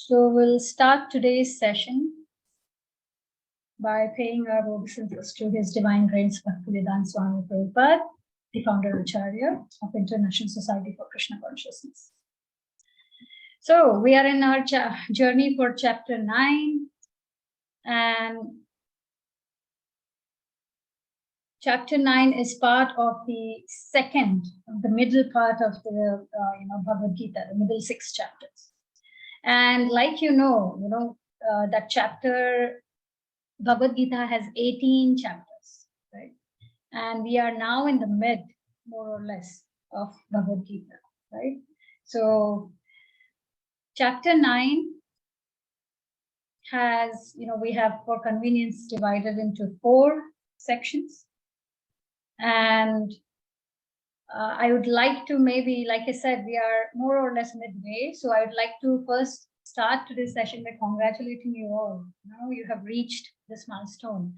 So we'll start today's session by paying our obeisances to His Divine Grace Bhaktivedanta Swami Prabhupada, the founder Acharya of International Society for Krishna Consciousness. So we are in our journey for chapter 9, and chapter 9 is part of the middle part of the Bhagavad Gita, the middle 6 chapters. And like that chapter, Bhagavad Gita has 18 chapters, right? And we are now in the mid, more or less, of Bhagavad Gita, right? So chapter 9 has, we have for convenience divided into 4 sections. And I would like to maybe, like I said, we are more or less midway. So I would like to first start today's session by congratulating you all. You have reached this milestone.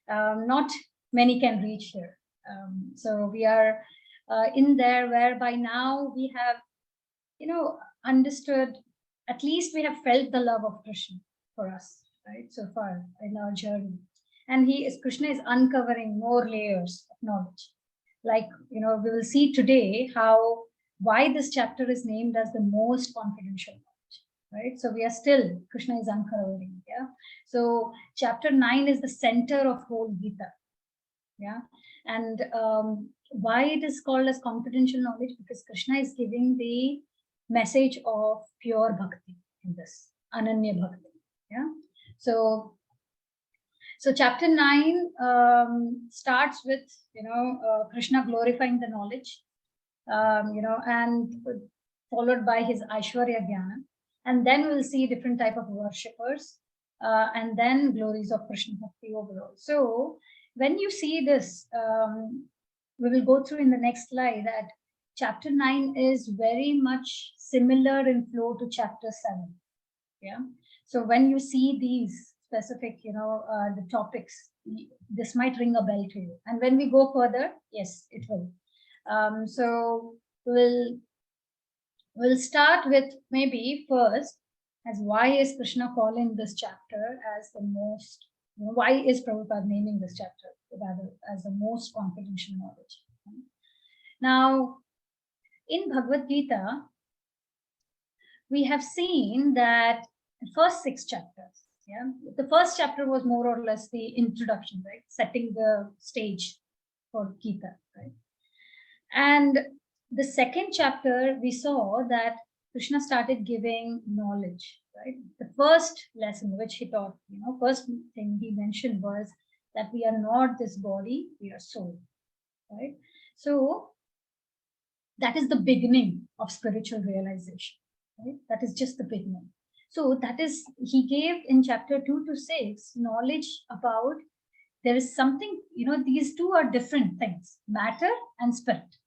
Not many can reach here. So we are in there where by now we have, understood, at least we have felt the love of Krishna for us, right? So far in our journey. And Krishna is uncovering more layers of knowledge. Like, we will see today why this chapter is named as the most confidential knowledge, right? So we are still, Krishna is uncovering, yeah? So chapter 9 is the center of whole Gita, yeah? And why it is called as confidential knowledge? Because Krishna is giving the message of pure bhakti in this, Ananya Bhakti, yeah? So chapter 9 starts with, Krishna glorifying the knowledge, and followed by his Aishwarya Jnana. And then we'll see different type of worshippers, and then glories of Krishna Bhakti overall. So when you see this, we will go through in the next slide that chapter 9 is very much similar in flow to chapter 7. Yeah. So when you see these specific, the topics, this might ring a bell to you. And when we go further, yes, it will. So we'll start with maybe first as why is Krishna calling this chapter as the most, why is Prabhupada naming this chapter rather as the most confidential knowledge? Now, in Bhagavad Gita, we have seen that the first 6 chapters, yeah, the first chapter was more or less the introduction, right? Setting the stage for Gita, right? And the second chapter, we saw that Krishna started giving knowledge, right? The first lesson which he taught, first thing he mentioned was that we are not this body, we are soul, right? So that is the beginning of spiritual realization, right? That is just the beginning. So that is, he gave in chapter 2 to 6 knowledge about there is something, these two are different things, matter and spirit.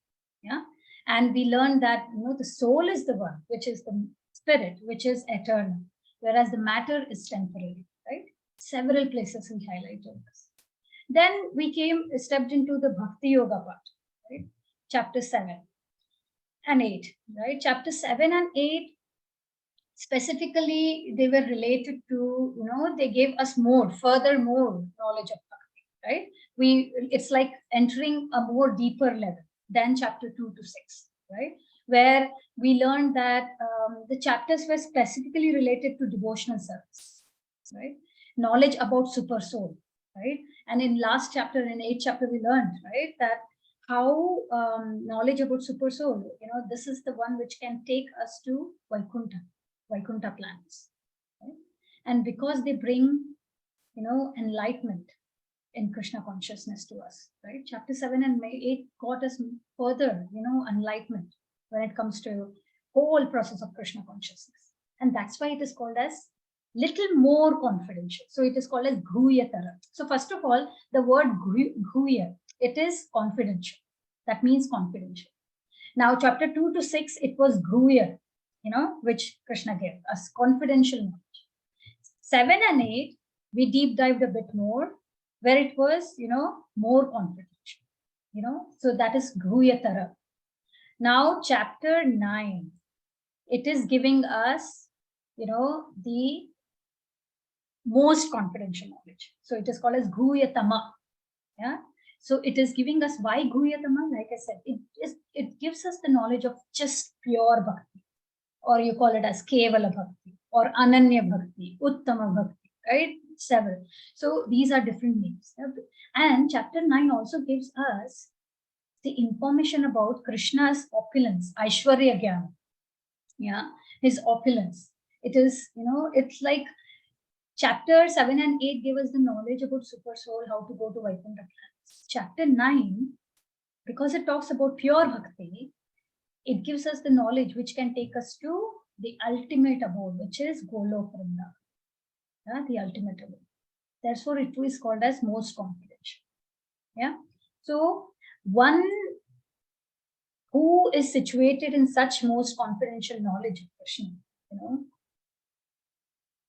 Yeah. And we learned that, the soul is the one, which is the spirit, which is eternal, whereas the matter is temporary, right? Several places we highlighted this. Then we stepped into the Bhakti Yoga part, right? Chapter 7 and 8, right? Chapter 7 and 8, specifically, they were related to, they gave us further knowledge of Bhakti, right? It's like entering a more deeper level than chapter 2 to 6, right? Where we learned that the chapters were specifically related to devotional service, right? Knowledge about super soul, right? And in last chapter, in 8th chapter, we learned, right, that how knowledge about super soul, this is the one which can take us to Vaikuntha planets, right? And because they bring, enlightenment in Krishna consciousness to us, right? Chapter 7 and 8 got us further, enlightenment when it comes to whole process of Krishna consciousness. And that's why it is called as little more confidential. So it is called as Ghuyatara. So first of all, the word Ghuya, it is confidential. That means confidential. Now, chapter 2 to 6, it was Ghuya, which Krishna gave us, confidential knowledge. 7 and 8, we deep dived a bit more, where it was, more confidential, so that is Ghuyatara. Now, chapter 9, it is giving us the most confidential knowledge. So it is called as Guyatama. Yeah. So it is giving us why Guyatama, like I said, it gives us the knowledge of just pure bhakti, or you call it as Kevala bhakti, or Ananya bhakti, Uttama bhakti, right? Several. So these are different names. And chapter 9 also gives us the information about Krishna's opulence, Aishwarya Gyana. Yeah, his opulence. It is, it's like chapter 7 and 8 give us the knowledge about super soul, how to go to Vaikuntha. Chapter 9, because it talks about pure bhakti, it gives us the knowledge which can take us to the ultimate abode, which is Golok Vrindavan. Yeah, the ultimate abode. Therefore, it is called as most confidential. Yeah. So one who is situated in such most confidential knowledge of Krishna,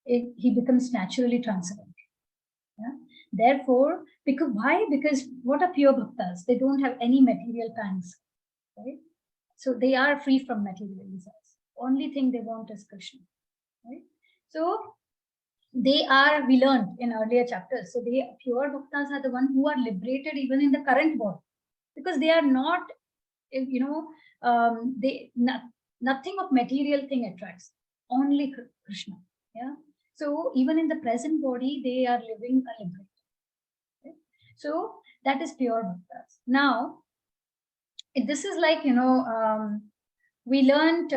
he becomes naturally transcendental. Yeah? Therefore, why? Because what are pure bhaktas? They don't have any material pangs, right? So they are free from material desires. Only thing they want is Krishna, right? So we learned in earlier chapters. So pure bhaktas are the one who are liberated even in the current world, because they are not, nothing of material thing attracts, only Krishna. Yeah. So even in the present body, they are living a liberated. Okay? So that is pure bhaktas. Now, this is like, we learned,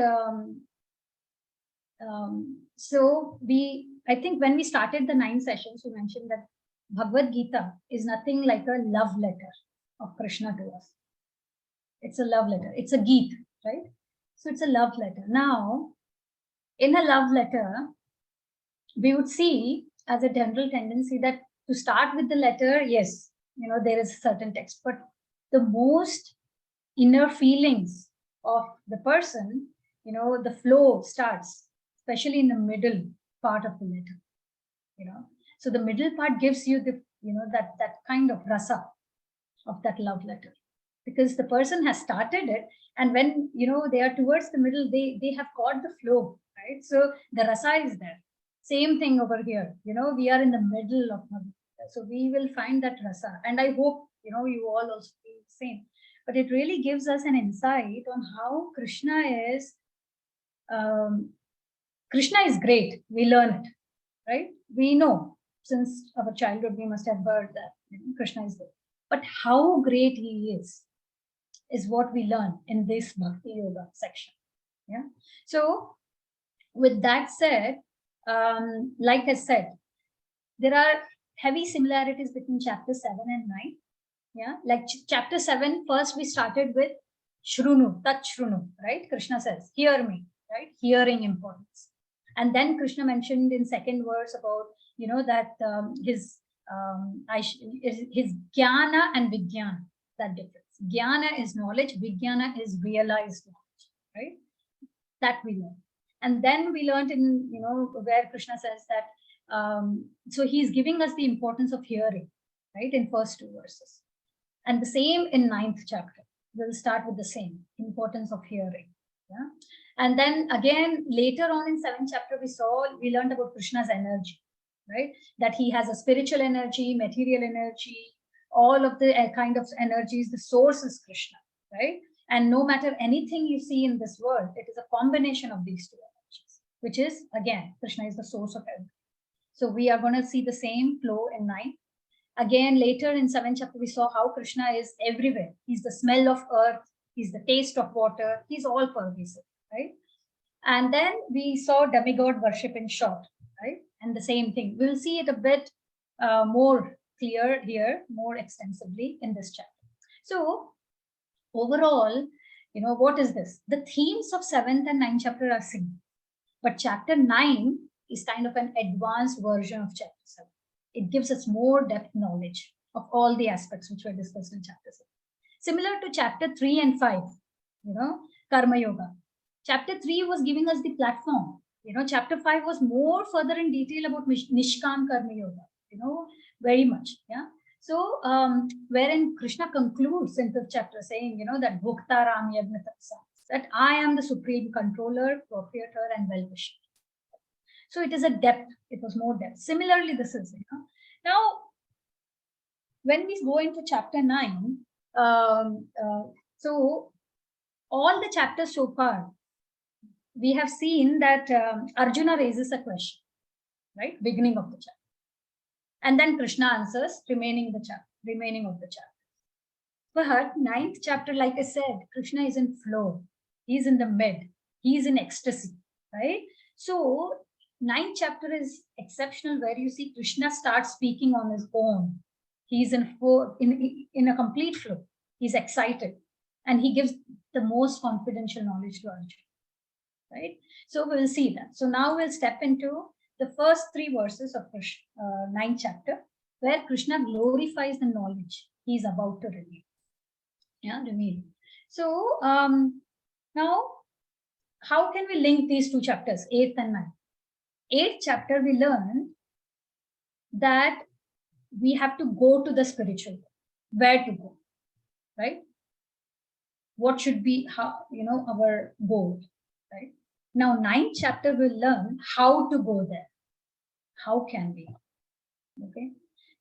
I think when we started the 9 sessions, we mentioned that Bhagavad Gita is nothing like a love letter of Krishna to us. It's a love letter. It's a Geet, right? So it's a love letter. Now, in a love letter, we would see as a general tendency that to start with the letter, yes, there is a certain text, but the most inner feelings of the person, the flow starts, especially in the middle part of the letter, so the middle part gives you the, that kind of rasa of that love letter, because the person has started it, and when, they are towards the middle, they have caught the flow, right? So the rasa is there. Same thing over here, we are in the middle of Bhagavad, so we will find that rasa, and I hope, you all also feel the same. But it really gives us an insight on how Krishna is great. We learn it, right? We know since our childhood, we must have heard that Krishna is great. But how great he is what we learn in this Bhakti Yoga section. Yeah. So with that said, like I said, there are heavy similarities between chapter 7 and 9. Yeah, like chapter 7, first we started with Shrunu, Tat Shrunu, right? Krishna says, hear me, right? Hearing importance. And then Krishna mentioned in second verse about, that his jnana and vijnana, that difference. Jnana is knowledge, vijnana is realized knowledge, right? That we learn. And then we learned in, where Krishna says that, so he's giving us the importance of hearing, right? In first 2 verses. And the same in 9th chapter. We'll start with the same importance of hearing. Yeah. And then again, later on in 7th chapter, we learned about Krishna's energy, right? That he has a spiritual energy, material energy, all of the kind of energies. The source is Krishna, right? And no matter anything you see in this world, it is a combination of these 2 energies, which is, again, Krishna is the source of everything. So we are going to see the same flow in 9. Again, later in 7th chapter, we saw how Krishna is everywhere. He's the smell of earth. He's the taste of water. He's all pervasive, right? And then we saw demigod worship in short, right? And the same thing. We'll see it a bit more clear here, more extensively in this chapter. So overall, what is this? The themes of 7th and 9th chapter are similar. But chapter 9 is kind of an advanced version of chapter 7. It gives us more depth knowledge of all the aspects which were discussed in chapter 7. Similar to chapter 3 and 5, Karma Yoga. Chapter 3 was giving us the platform. Chapter 5 was more further in detail about Nishkam Karma Yoga, very much. Yeah. So, wherein Krishna concludes in the chapter saying, that Bhukta Ram Yagna Tatsa, that I am the supreme controller, proprietor, and well-wisher. So it is a depth. It was more depth. Similarly, this is, now when we go into chapter 9, so all the chapters so far, we have seen that Arjuna raises a question, right? Beginning of the chapter. And then Krishna answers remaining of the chapter. But ninth chapter, like I said, Krishna is in flow. He's in the mid. He's in ecstasy, right? So ninth chapter is exceptional, where you see Krishna starts speaking on his own. He's in a complete flow. He's excited, and he gives the most confidential knowledge to Arjuna, right? So we will see that. So now we'll step into the first 3 verses of ninth chapter, where Krishna glorifies the knowledge he's about to reveal. Reveal. So now, how can we link these 2 chapters, 8th and 9th? 8th chapter, we learn that we have to go to the spiritual world. Where to go, right? What should be our goal, right? Now, 9th chapter, we'll learn how to go there. How can we? Okay.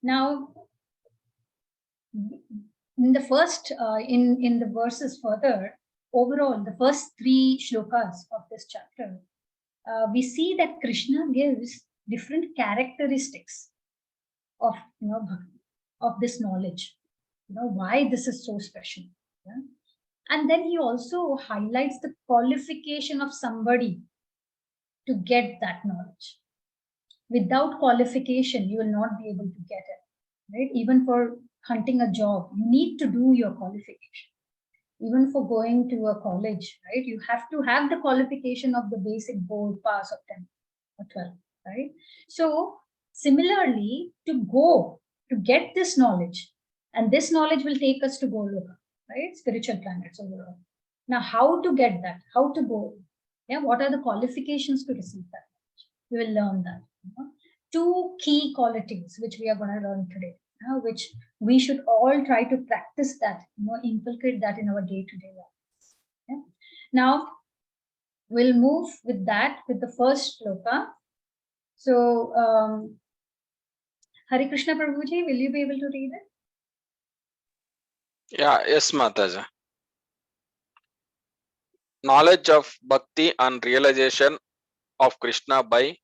Now, in the first, in the verses further, overall, the first 3 shlokas of this chapter, we see that Krishna gives different characteristics of bhakti, of this knowledge. Why this is so special. Yeah? And then he also highlights the qualification of somebody to get that knowledge. Without qualification, you will not be able to get it, right? Even for hunting a job, you need to do your qualification. Even for going to a college, right? You have to have the qualification of the basic board pass of 10 or 12, right? So similarly, to get this knowledge, and this knowledge will take us to Goloka, right? Spiritual planets overall. Now, how to get that? How to go? Yeah, what are the qualifications to receive that? We will learn that. 2 key qualities which we are going to learn today, which we should all try to practice that, inculcate that in our day-to-day lives. Yeah? Now, we'll move with that with the first shloka. So, Hare Krishna Prabhuji, will you be able to read it? Yeah, yes, Mataji. Knowledge of Bhakti and realization of Krishna by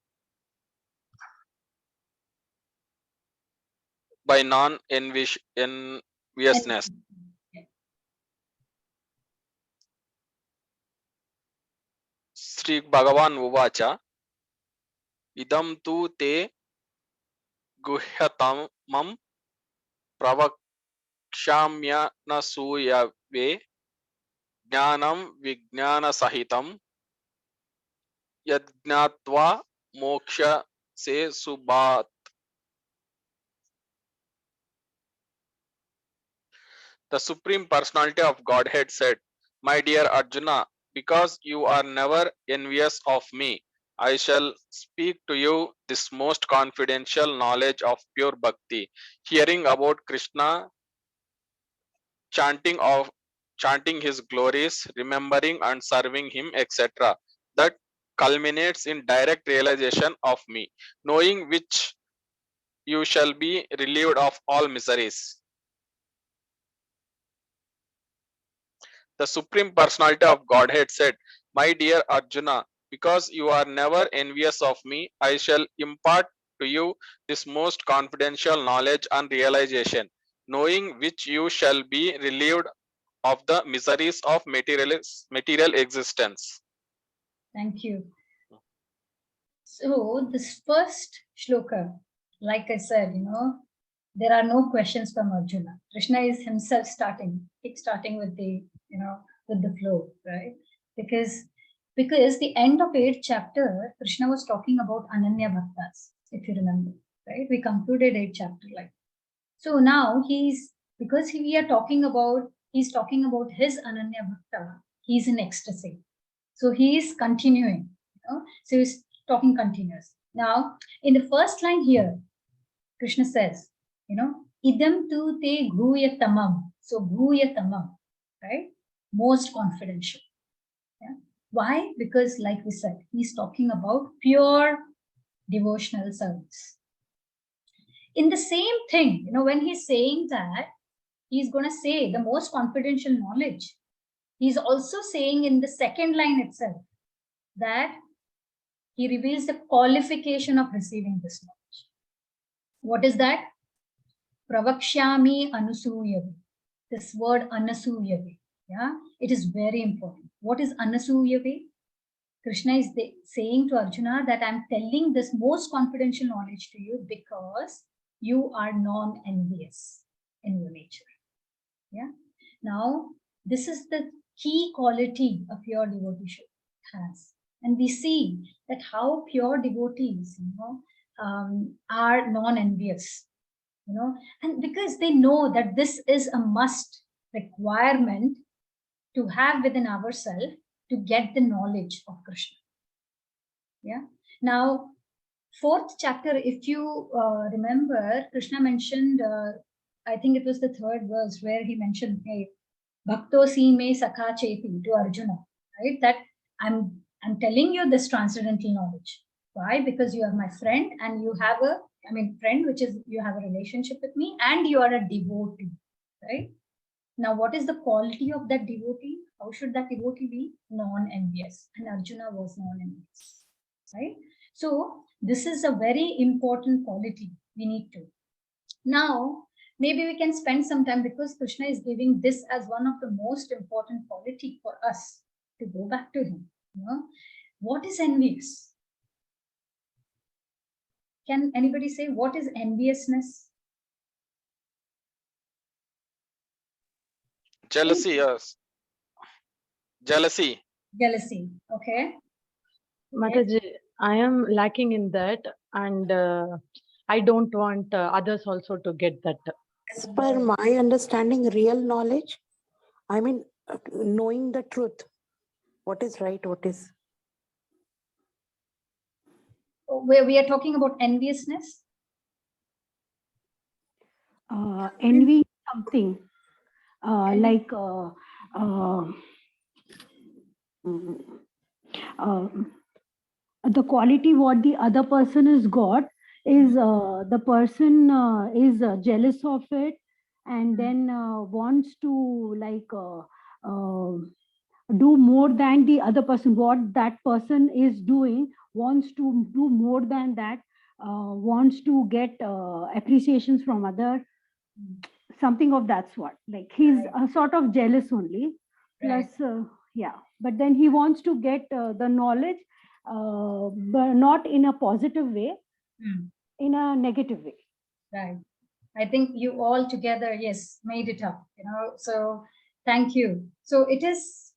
non-enviousness. Sri Bhagavan Uvacha Idam tu te guhyatamam pravakshamya nasuyave jnanam vijnana sahitam yajnatva moksha se subhat. The Supreme Personality of Godhead said, My dear Arjuna, because you are never envious of me, I shall speak to you this most confidential knowledge of pure bhakti. Hearing about Krishna, chanting his glories, remembering and serving him, etc. That culminates in direct realization of me, knowing which you shall be relieved of all miseries. The Supreme Personality of Godhead said, My dear Arjuna, because you are never envious of me, I shall impart to you this most confidential knowledge and realization, knowing which you shall be relieved of the miseries of material existence. Thank you. So this first shloka, like I said, there are no questions from Arjuna. Krishna is himself starting with the, with the flow, right? Because the end of 8th chapter, Krishna was talking about Ananya Bhaktas, if you remember, right? We concluded 8th chapter like. So now he's talking about his Ananya Bhakta, he's in ecstasy. So he is continuing, so he's talking continuous. Now, in the first line here, Krishna says, idam tu te bhuya tamam. So bhuya tamam, right? Most confidential. Yeah. Why? Because like we said, he's talking about pure devotional service. In the same thing, when he's saying that, he's going to say the most confidential knowledge. He's also saying in the second line itself that he reveals the qualification of receiving this knowledge. What is that? Pravakshyami anusuyave. This word anusuyave, yeah, it is very important. What is anusuyave? Krishna is saying to Arjuna that I'm telling this most confidential knowledge to you because you are non-envious in your nature. Yeah. Now, this is the key quality a pure devotee has. And we see that how pure devotees, are non-envious, and because they know that this is a must requirement to have within ourselves to get the knowledge of Krishna. Yeah. Now, 4th chapter, if you remember, Krishna mentioned, I think it was the 3rd verse where he mentioned, hey, Bhakto si me sakha cheti to Arjuna, right? That I'm telling you this transcendental knowledge. Why? Because you are my friend and you have friend, which is you have a relationship with me and you are a devotee, right? Now, what is the quality of that devotee? How should that devotee be? Non-envious. And Arjuna was non-envious, right? So this is a very important quality we need to. Now, maybe we can spend some time because Krishna is giving this as one of the most important quality for us to go back to him. What is envious? Can anybody say what is enviousness? Jealousy, yes. Jealousy. Jealousy, okay. Mataji, I am lacking in that, and I don't want others also to get that. As per my understanding, real knowledge, knowing the truth, what is right, what is. Where we are talking about enviousness? Envy something like the quality what the other person has got is the person is jealous of it and then wants to do more than the other person. What that person is doing, wants to do more than that, wants to get appreciations from other, something of that sort. Like he's sort of jealous only. Plus, yeah. But then he wants to get the knowledge, but not in a positive way, in a negative way. Right. I think you all together, yes, made it up, so thank you. So it is,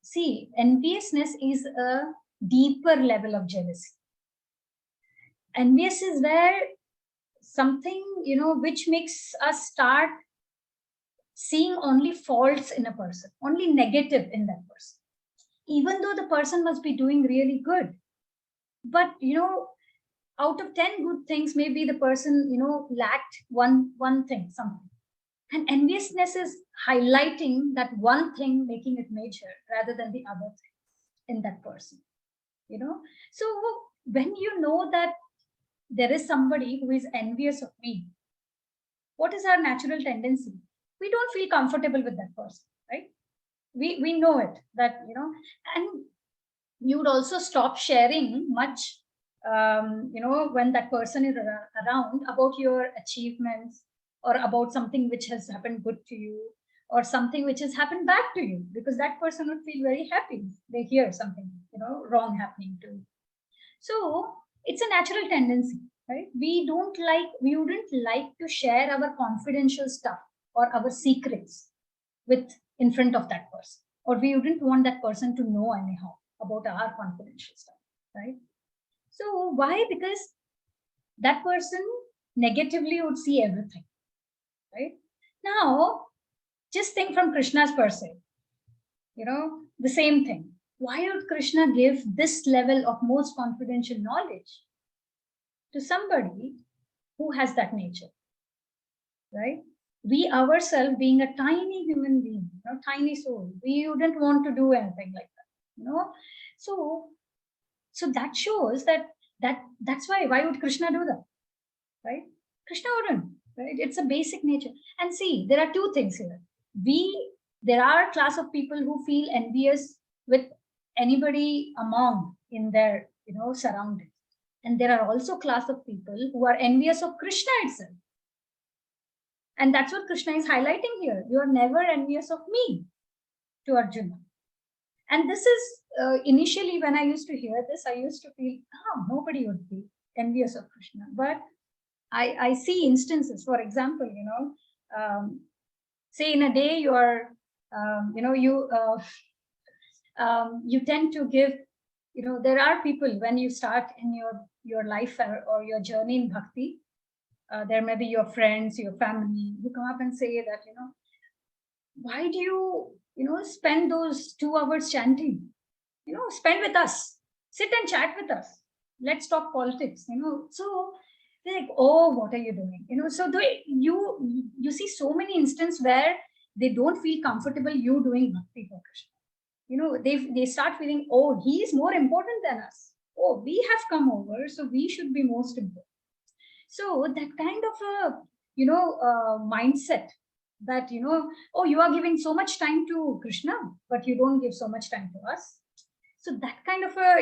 see, enviousness is a deeper level of jealousy. Envious is where something, which makes us start seeing only faults in a person, only negative in that person, even though the person must be doing really good. But, out of 10 good things, maybe the person, lacked one thing, something. And enviousness is highlighting that one thing, making it major rather than the other thing in that person, So when you know that there is somebody who is envious of me, what is our natural tendency? We don't feel comfortable with that person, right? We know it, that, and you would also stop sharing much, when that person is around about your achievements or about something which has happened good to you or something which has happened bad to you, because that person would feel very happy. They hear something, wrong happening to you. So it's a natural tendency, right? We wouldn't like to share our confidential stuff or our secrets in front of that person, or we wouldn't want that person to know anyhow about our confidential stuff, right? So why? Because that person negatively would see everything, right? Now, just think from Krishna's perspective, the same thing. Why would Krishna give this level of most confidential knowledge to somebody who has that nature, right? We ourselves, being a tiny human being, tiny soul, we wouldn't want to do anything like that, So that shows that That's why would Krishna do that, right? Krishna wouldn't, right? It's a basic nature. And see, there are two things here. There are a class of people who feel envious with anybody among in their surroundings, and there are also class of people who are envious of Krishna itself. And that's what Krishna is highlighting here. You are never envious of me, to Arjuna. And this is initially when I used to hear this, I used to feel, nobody would be envious of Krishna. But I see instances, for example, say in a day you are, you tend to give, there are people when you start in your life or your journey in bhakti, there may be your friends, your family, who come up and say that, why do you, spend those 2 hours chanting? Spend with us, sit and chat with us. Let's talk politics, So they're like, oh, what are you doing? So you see so many instances where they don't feel comfortable you doing bhakti for Krishna. They start feeling, oh, he is more important than us. Oh, we have come over, so we should be most important. So that kind of a mindset that oh, you are giving so much time to Krishna, but you don't give so much time to us. So that kind of a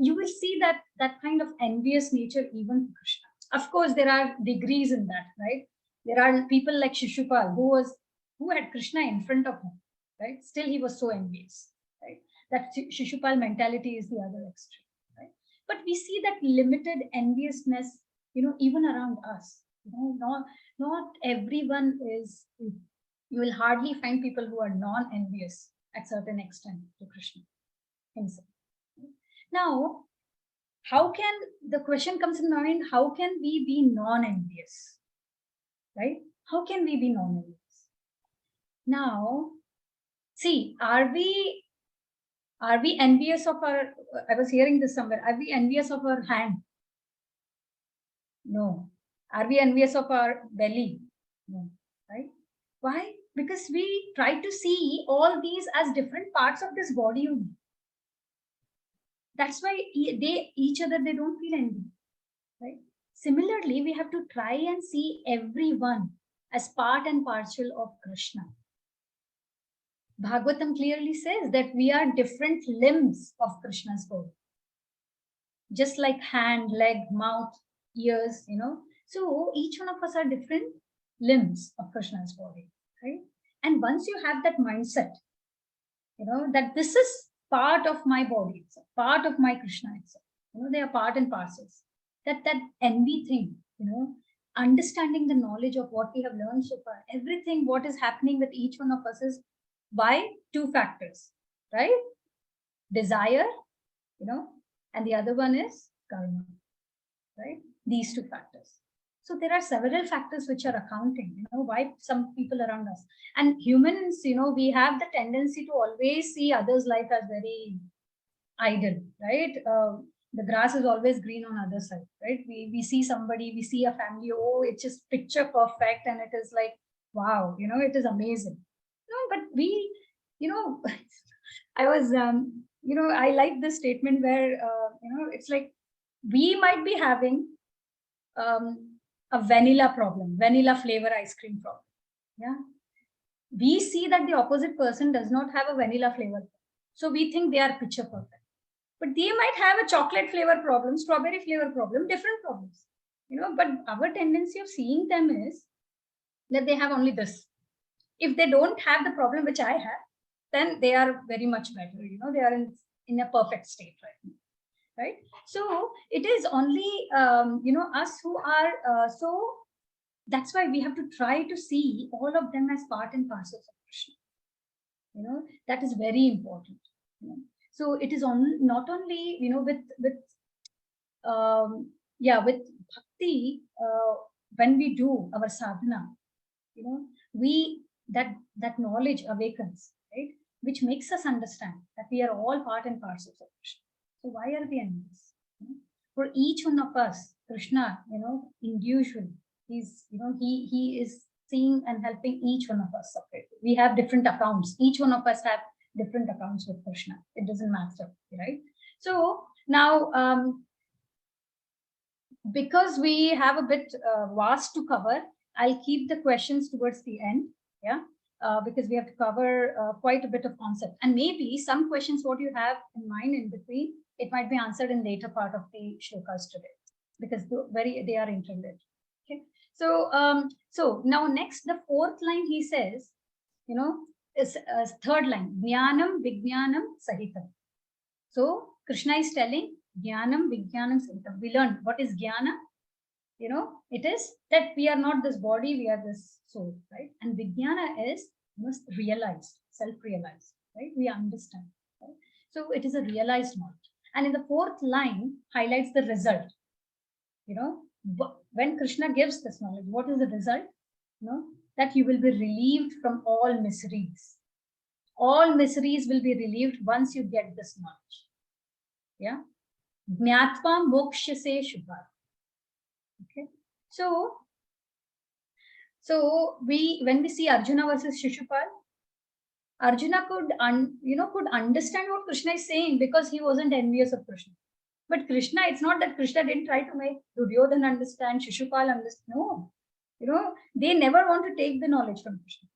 you will see that kind of envious nature even to Krishna. Of course, there are degrees in that, right? There are people like Shishupal who had Krishna in front of him, right? Still he was so envious, right? That Shishupal mentality is the other extreme, right? But we see that limited enviousness, even around us. Not everyone is. You will hardly find people who are non-envious at certain extent to Krishna himself. Now, the question comes in mind, how can we be non-envious? Right? How can we be non-envious? Now, see, are we envious of our, I was hearing this somewhere, are we envious of our hand? No. Are we envious of our belly? No. Right? Why? Because we try to see all these as different parts of this body only. That's why each other, they don't feel envy, right? Similarly, we have to try and see everyone as part and parcel of Krishna. Bhagavatam clearly says that we are different limbs of Krishna's body. Just like hand, leg, mouth, ears, So each one of us are different limbs of Krishna's body, right? And once you have that mindset, that this is part of my body, it's a part of my Krishna itself. They are part and parcels. That envy thing, understanding the knowledge of what we have learned so far, everything what is happening with each one of us is by 2 factors, right? Desire, and the other one is karma, right? These 2 factors. So there are several factors which are accounting, why some people around us. And humans, we have the tendency to always see others' life as very idle, right? The grass is always green on other side, right? We see somebody, we see a family, oh, it's just picture perfect, and it is like, wow, it is amazing. But we, I was, I like this statement where, it's like we might be having a vanilla problem, vanilla flavor ice cream problem. Yeah. We see that the opposite person does not have a vanilla flavor. So we think they are picture perfect. But they might have a chocolate flavor problem, strawberry flavor problem, different problems. But our tendency of seeing them is that they have only this. If they don't have the problem which I have, then they are very much better. They are in a perfect state right now. Right? So it is only, us who are, so that's why we have to try to see all of them as part and parcels of Krishna. That is very important. So it is not only, with bhakti, when we do our sadhana, that knowledge awakens, right? Which makes us understand that we are all part and parcels of Krishna. So why are we envious? For each one of us, Krishna, individually, he is seeing and helping each one of us separately. We have different accounts. Each one of us have different accounts with Krishna. It doesn't matter, right? So now, because we have a bit vast to cover, I'll keep the questions towards the end. Yeah. Because we have to cover quite a bit of concept, and maybe some questions what you have in mind in between, it might be answered in later part of the shlokas today, because they are interrelated. Okay. So now next, the fourth line he says, is third line, jnanam vijnanam sahitam. So Krishna is telling jnanam vijnanam sahitam. We learned what is jnana. It is that we are not this body, we are this soul, right? And vijnana is realized, self-realized, right? We understand. Right? So it is a realized knowledge. And in the fourth line highlights the result. When Krishna gives this knowledge, what is the result? That you will be relieved from all miseries. All miseries will be relieved once you get this knowledge. Yeah. Jnatva mokshase shubha. Okay. So when we see Arjuna versus Shishupal, Arjuna could understand what Krishna is saying because he wasn't envious of Krishna. But Krishna, it's not that Krishna didn't try to make Duryodhana understand, Shishupal understand. No. They never want to take the knowledge from Krishna.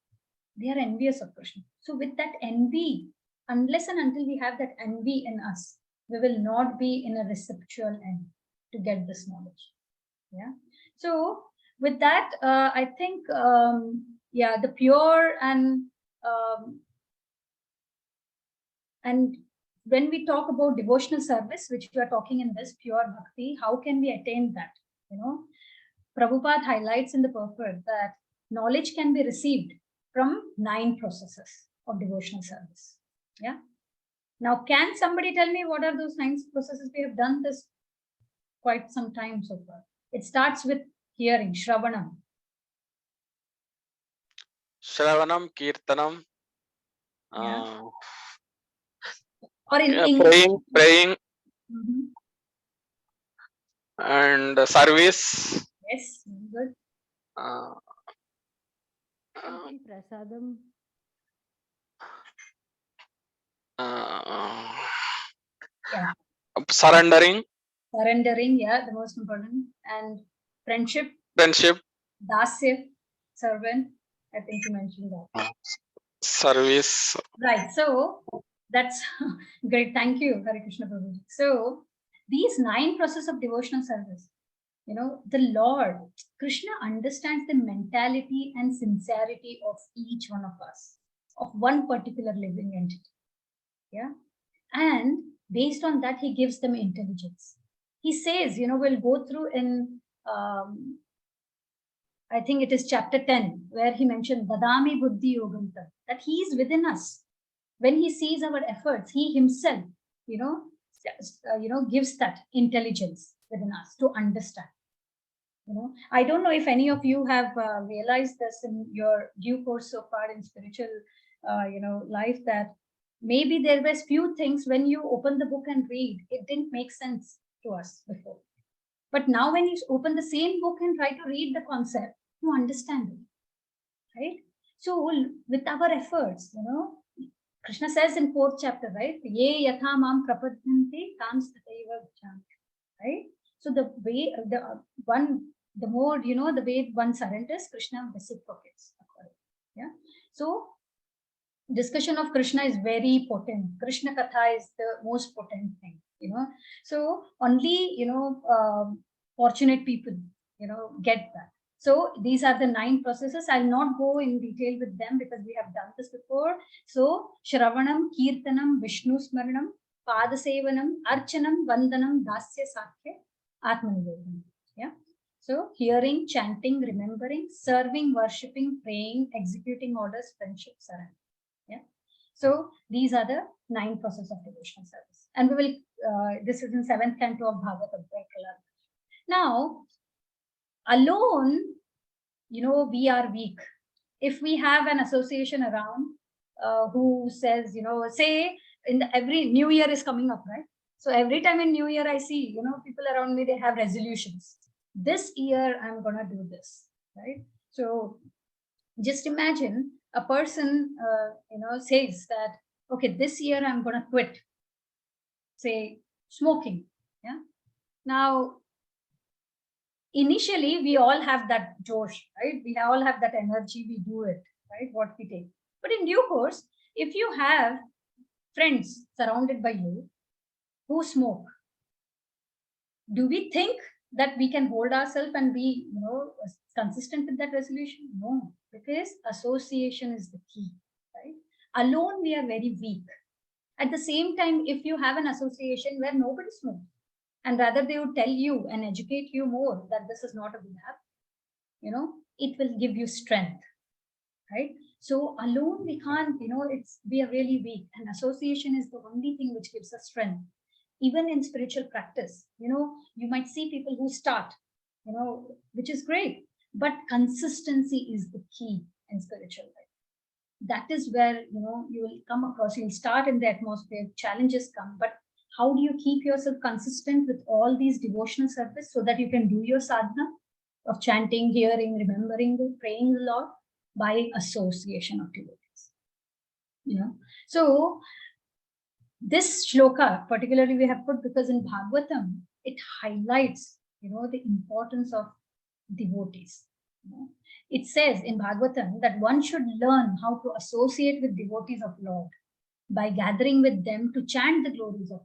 They are envious of Krishna. So with that envy, unless and until we have that envy in us, we will not be in a receptual end to get this knowledge. Yeah. So with that, I think, the pure and when we talk about devotional service, which we are talking in this pure bhakti, how can we attain that? Prabhupada highlights in the purport that knowledge can be received from 9 processes of devotional service. Yeah. Now, can somebody tell me what are those 9 processes? We have done this quite some time so far. It starts with hearing, Shravanam. Shravanam, Kirtanam, Yeah. Or in praying, Mm-hmm. and service. Yes, good. Prasadam. Yeah. Surrendering, Yeah, the most important. And friendship, friendship, dasya, servant. I think you mentioned that. service. Right. So that's great. Thank you, Hare Krishna Prabhuji. So these 9 processes of devotional service, the Lord, Krishna understands the mentality and sincerity of each one of us, of one particular living entity. Yeah. And based on that, he gives them intelligence. He says, we'll go through in, I think it is chapter 10, where he mentioned Dadami Buddhi Yoganta, that he is within us. When he sees our efforts, he himself, gives that intelligence within us to understand. I don't know if any of you have realized this in your due course so far in spiritual, life, that maybe there was few things when you open the book and read, it didn't make sense to us before. But now when you open the same book and try to read the concept, you understand it, right? So with our efforts, Krishna says in 4th chapter, right? Ye yatha mam prapadyanti tam stataiva vichanti, right? So the way, the more, the way one surrenders, Krishna reciprocates. Yeah. So discussion of Krishna is very potent. Krishna Katha is the most potent thing, So only, fortunate people, get that. So these are the 9 processes. I'll not go in detail with them because we have done this before. So Shravanam, Kirtanam, Vishnu Smaranam, Padasevanam, Archanam, Vandanam, Dasya Sakhya, Atmanivedanam. Yeah. So hearing, chanting, remembering, serving, worshipping, praying, executing orders, friendship, surrender. Yeah. So these are the 9 processes of devotional service. And we will, this is in 7th canto of Bhagavatam. Now, alone, we are weak. If we have an association around who says, say every New Year is coming up, right? So every time in New Year, I see, people around me, they have resolutions. This year, I'm going to do this, right? So just imagine a person, says that, okay, this year I'm going to quit, say, smoking. Yeah. Now, initially we all have that Josh, right? We all have that energy, we do it, right? What we take. But in due course, if you have friends surrounded by you who smoke, do we think that we can hold ourselves and be, consistent with that resolution? No, because association is the key, right? Alone, we are very weak. At the same time, if you have an association where nobody smokes, and rather they would tell you and educate you more that this is not a good habit, it will give you strength, right? So alone we can't, we are really weak, and association is the only thing which gives us strength. Even in spiritual practice, you might see people who start, which is great, but consistency is the key in spiritual life. That is where, you will come across, you'll start in the atmosphere, challenges come, but how do you keep yourself consistent with all these devotional service so that you can do your sadhana of chanting, hearing, remembering, praying the Lord by association of devotees? So this shloka particularly we have put because in Bhagavatam it highlights, the importance of devotees. It says in Bhagavatam that one should learn how to associate with devotees of Lord by gathering with them to chant the glories of.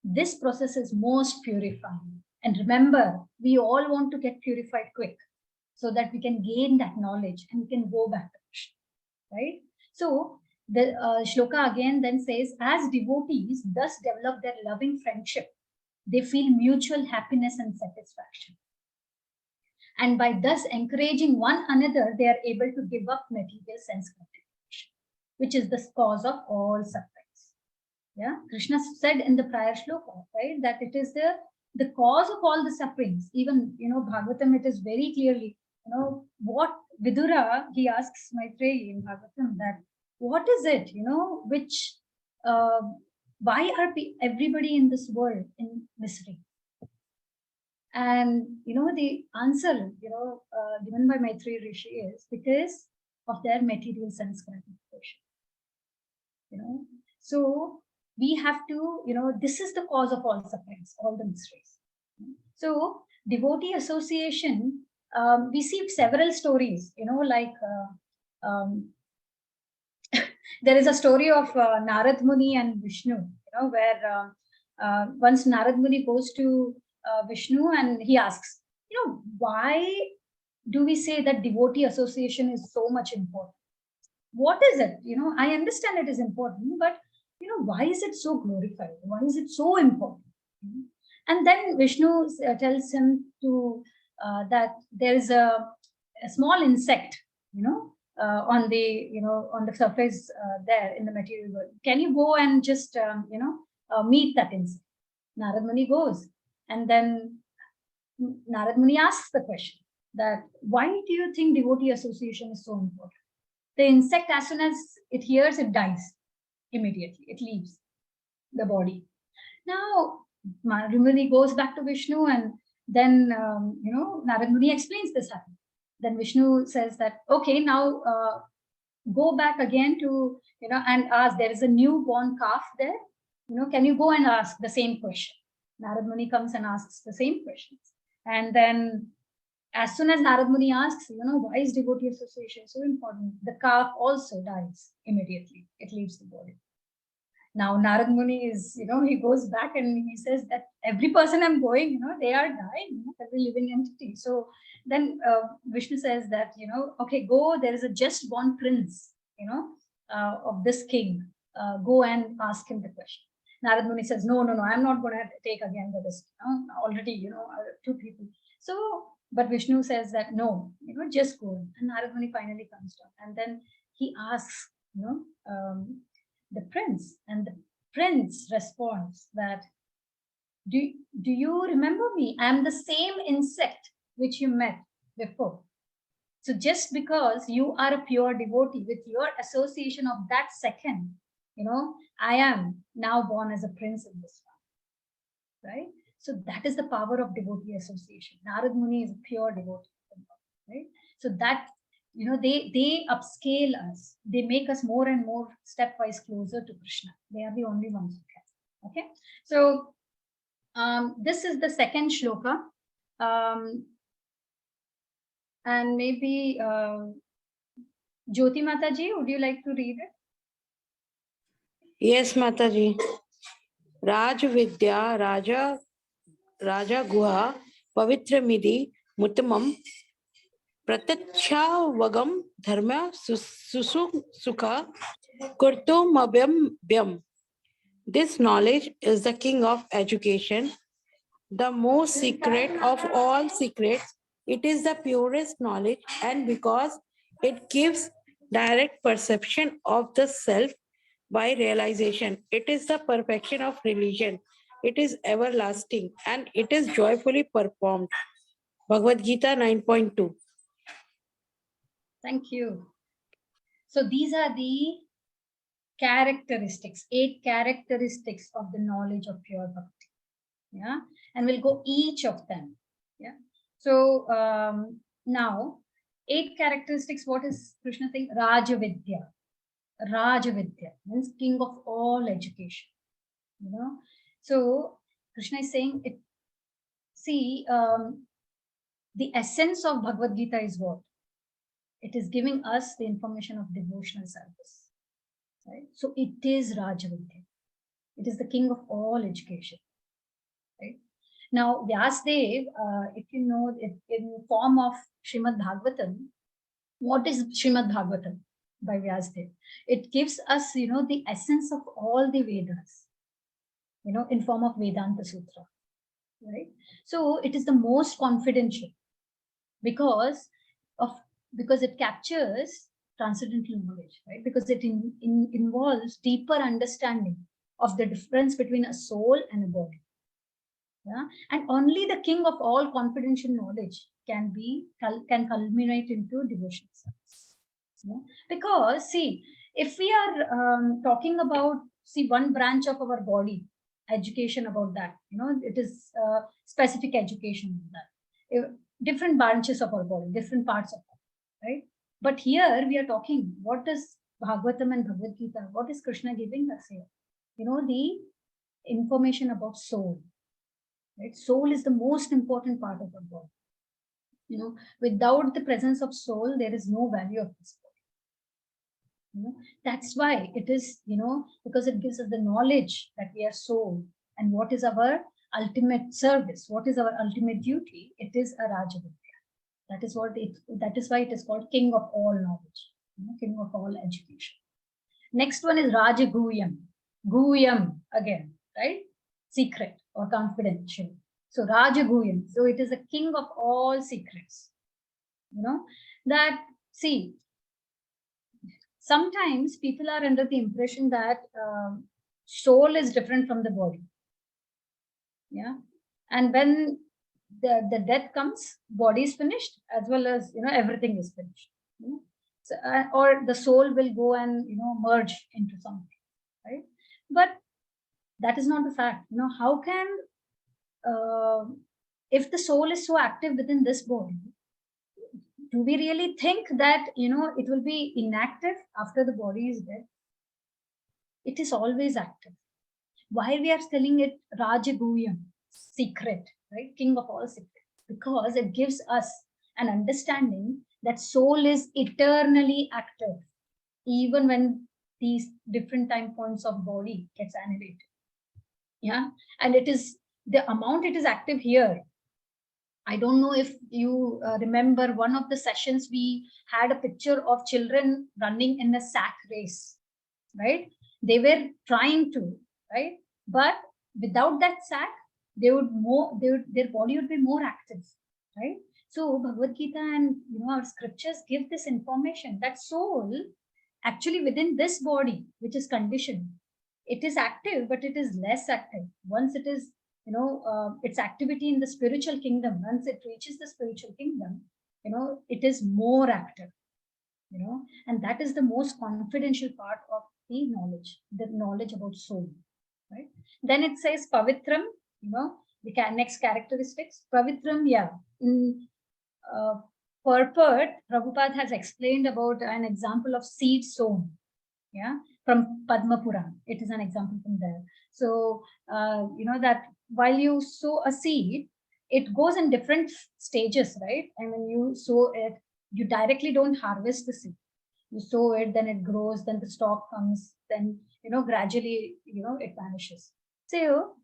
This process is most purifying. And remember, we all want to get purified quick so that we can gain that knowledge and we can go back to Krishna, right? So the shloka again then says, as devotees thus develop their loving friendship, they feel mutual happiness and satisfaction. And by thus encouraging one another, they are able to give up material sense gratification, which is the cause of all sufferings. Yeah, Krishna said in the prior shloka, right, that it is the cause of all the sufferings. Even, Bhagavatam, it is very clearly, what Vidura, he asks Maitreyi in Bhagavatam that, what is it, which, why are everybody in this world in misery? And, the answer, given by Maitreyi Rishi is because of their material sense gratification. So we have to, this is the cause of all sufferings, all the miseries. So devotee association, we see several stories, like there is a story of Narad Muni and Vishnu, where once Narad Muni goes to Vishnu and he asks, why do we say that devotee association is so much important? What is it? I understand it is important, but why is it so glorified? Why is it so important? And then Vishnu tells him to that there is a small insect, on the surface there in the material world. Can you go and just meet that insect? Narad Muni goes, and then Narad Muni asks the question that why do you think devotee association is so important? The insect, as soon as it hears, it dies immediately. It leaves the body. Now, Narad Muni goes back to Vishnu, and then Narad Muni explains this happened. Then Vishnu says that, okay, now go back again to and ask. There is a newborn calf there. Can you go and ask the same question? Narad Muni comes and asks the same questions, and then as soon as Narad Muni asks, why is devotee association so important? The calf also dies immediately. It leaves the body. Now Narad Muni is, he goes back and he says that every person I'm going, they are dying, every living entity. So then Vishnu says that, okay, go, there is a just born prince, of this king. Go and ask him the question. Narad Muni says, no, I'm not going to take again the risk. Already, two people. So, but Vishnu says that no, just go. And Narad Muni finally comes down, and then he asks, the prince, and the prince responds that, do you remember me? I am the same insect which you met before. So just because you are a pure devotee, with your association of that second, I am now born as a prince in this one, right? So that is the power of devotee association. Narad Muni is a pure devotee, right? So that, they upscale us. They make us more and more stepwise closer to Krishna. They are the only ones who can. Okay. So this is the second shloka. And maybe Jyoti Mataji, would you like to read it? Yes, Mataji. Raj Vidya Raja Guha Pavitra Midi Mutamam Pratyachhavagam Dharma Sukha Kurtumabhyam Byam. This knowledge is the king of education, the most secret of all secrets. It is the purest knowledge, and because it gives direct perception of the self by realization, it is the perfection of religion. It is everlasting and it is joyfully performed. Bhagavad Gita 9.2. Thank you. So these are the characteristics, 8 characteristics of the knowledge of pure bhakti. Yeah, and we'll go each of them. Yeah. So now 8 characteristics. What is Krishna saying? Rajavidya. Rajavidya means king of all education. You know, so Krishna is saying it. See, the essence of Bhagavad Gita is what? It is giving us the information of devotional service. Right? So it is Rajavidya. It is the king of all education. Right? Now, Vyasdev, if you know, in form of Srimad Bhagavatam, what is Srimad Bhagavatam by Vyasdev? It gives us, the essence of all the Vedas, in form of Vedanta Sutra. Right? So it is the most confidential because it captures transcendental knowledge, right? Because it involves deeper understanding of the difference between a soul and a body. Yeah? And only the king of all confidential knowledge can culminate into devotional service. Because see, if we are talking about one branch of our body, education about that, it is specific education on that. Different branches of our body, different parts of it, right? But here we are talking, what is Bhagavatam and Bhagavad Gita? What is Krishna giving us here? The information about soul. Right? Soul is the most important part of our body. Without the presence of soul, there is no value of this body. That's why it is, because it gives us the knowledge that we are soul and what is our ultimate service, what is our ultimate duty. It is a Rajavidya. That is why it is called king of all knowledge, king of all education. Next one is Rajaguyam. Guyam again, right? Secret or confidential. So Rajaguyam. So it is a king of all secrets. That, see, sometimes people are under the impression that soul is different from the body. Yeah. And when the death comes, body is finished, as well as, everything is finished. So, or the soul will go and, merge into something, right? But that is not the fact. How can, if the soul is so active within this body, do we really think that, it will be inactive after the body is dead? It is always active. Why we are telling it Rajaguyam, secret, right? King of all secrets. Because it gives us an understanding that soul is eternally active, even when these different time points of body gets annihilated. Yeah. And it is the amount it is active here. I don't know if you remember one of the sessions, we had a picture of children running in a sack race, right? They were trying to, right? But without that sack, their body would be more active, right? So Bhagavad Gita and our scriptures give this information that soul actually within this body, which is conditioned, it is active, but it is less active. Once it is, its activity in the spiritual kingdom, once it reaches the spiritual kingdom, it is more active, and that is the most confidential part of the knowledge about soul, right? Then it says Pavitram, the next characteristics. Pavitram, yeah. In purport, Prabhupada has explained about an example of seed sown, yeah, from Padma Puran. It is an example from there. So, that while you sow a seed, it goes in different stages, right? I mean, you sow it, you directly don't harvest the seed. You sow it, then it grows, then the stalk comes, then, gradually, it vanishes. So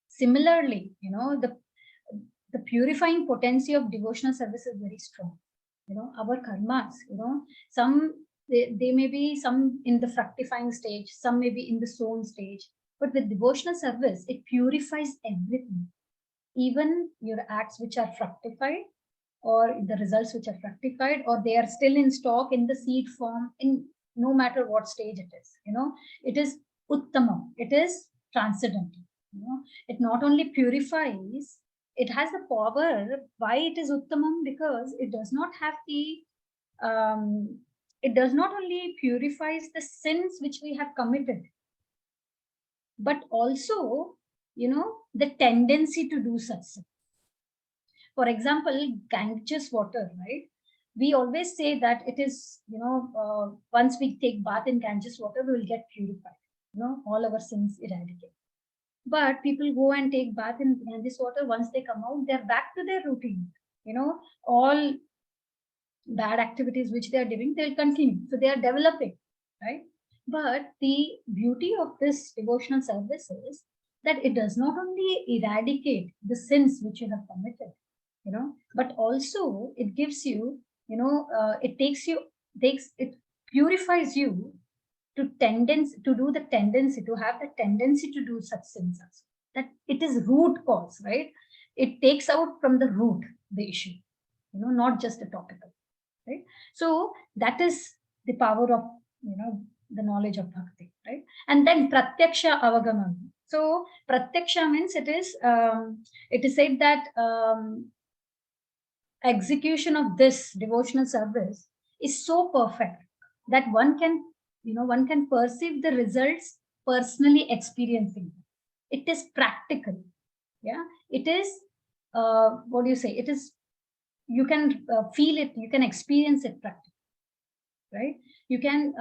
similarly, the purifying potency of devotional service is very strong. Our karmas, some, they may be some in the fructifying stage, some may be in the sown stage, but with devotional service, it purifies everything, even your acts which are fructified, or the results which are fructified, or they are still in stock in the seed form, in no matter what stage it is. It is uttamam, it is transcendental. It not only purifies, it has the power. Why it is uttamam? Because it does not have the it does not only purifies the sins which we have committed, but also, the tendency to do such sin. For example, Ganges water, right? We always say that it is, once we take bath in Ganges water, we will get purified, all our sins eradicated. But people go and take bath in Ganges water, once they come out, they're back to their routine. All bad activities which they are doing, they'll continue. So they are developing, right? But the beauty of this devotional service is that it does not only eradicate the sins which you have committed, but also it gives you, it purifies you to do the tendency, to have the tendency to do such sins also. That it is root cause, right? It takes out from the root the issue, not just the topical, right? So that is the power of, the knowledge of bhakti, right? And then pratyaksha avagamam. So pratyaksha means it is said that execution of this devotional service is so perfect that one can perceive the results personally experiencing. It is practical. Yeah, it is, what do you say? It is, you can feel it, you can experience it practically, right? You can,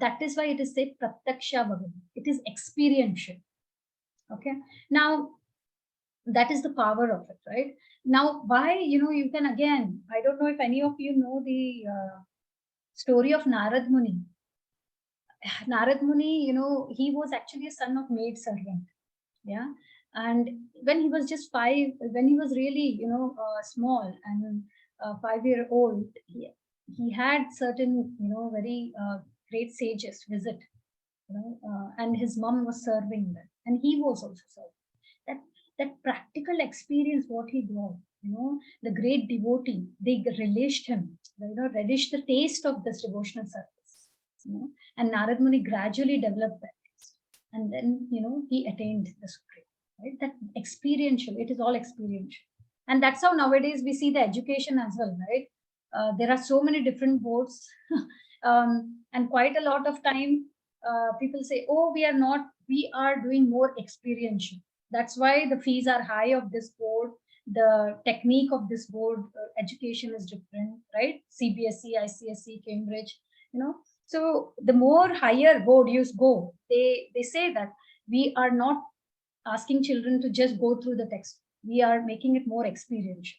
that is why it is said pratyaksha bhagavan. It is experiential. Okay. Now, that is the power of it, right? Now, why, you can, again, I don't know if any of you know the story of Narad Muni. Narad Muni, he was actually a son of maid servant. Yeah. And when he was just when he was really, small and 5-year-old, he had certain, very great sages visit, and his mom was serving them, and he was also serving. That practical experience, what he got, the great devotee, they relished him, relished the taste of this devotional service, and Narad Muni gradually developed that taste, and then, he attained the supreme, right? That experiential, it is all experiential. And that's how nowadays we see the education as well, right? There are so many different boards, and quite a lot of time, people say, oh, we are doing more experiential. That's why the fees are high of this board. The technique of this board education is different, right? CBSE, ICSE, Cambridge, So the more higher board you go, they say that we are not asking children to just go through the text. We are making it more experiential,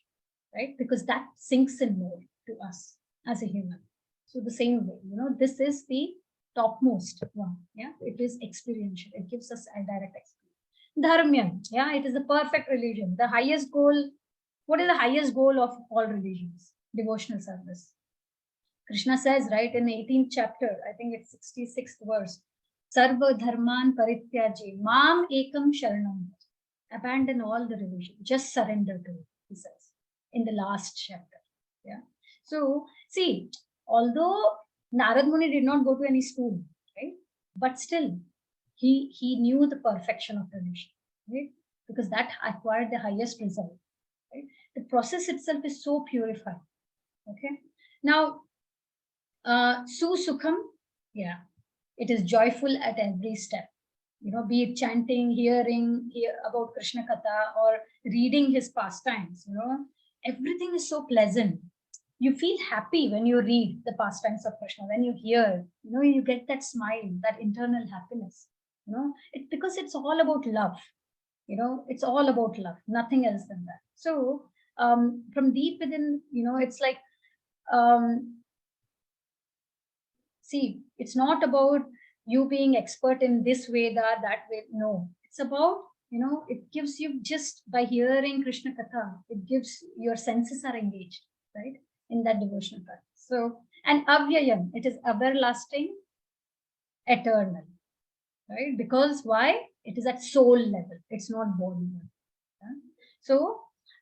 right? Because that sinks in more to us as a human. So the same way, this is the topmost one. Yeah, it is experiential. It gives us a direct experience. Dharmyam, yeah, it is the perfect religion. The highest goal. What is the highest goal of all religions? Devotional service. Krishna says, right, in the 18th chapter, I think it's 66th verse, Sarva dharman parityaji, mam ekam sharanam. Abandon all the religion, just surrender to it, he says, in the last chapter. Yeah. So, see, although Narad Muni did not go to any school, right? But still, he knew the perfection of religion, right? Because that acquired the highest result, right? The process itself is so purified. Okay. Now, Susukham, yeah, it is joyful at every step. Be it chanting, hearing about Krishna Katha, or reading his pastimes, everything is so pleasant. You feel happy when you read the pastimes of Krishna, when you hear, you get that smile, that internal happiness, because it's all about love. You know, it's all about love, nothing else than that. So from deep within, you know, it's like, see, it's not about you being expert in this Veda, that way. No, it's about, you know, it gives you, just by hearing Krishna Katha, it gives your senses are engaged, right, in that devotional practice. So, and avyayam, it is everlasting, eternal, right? Because why? It is at soul level. It's not body level. Yeah?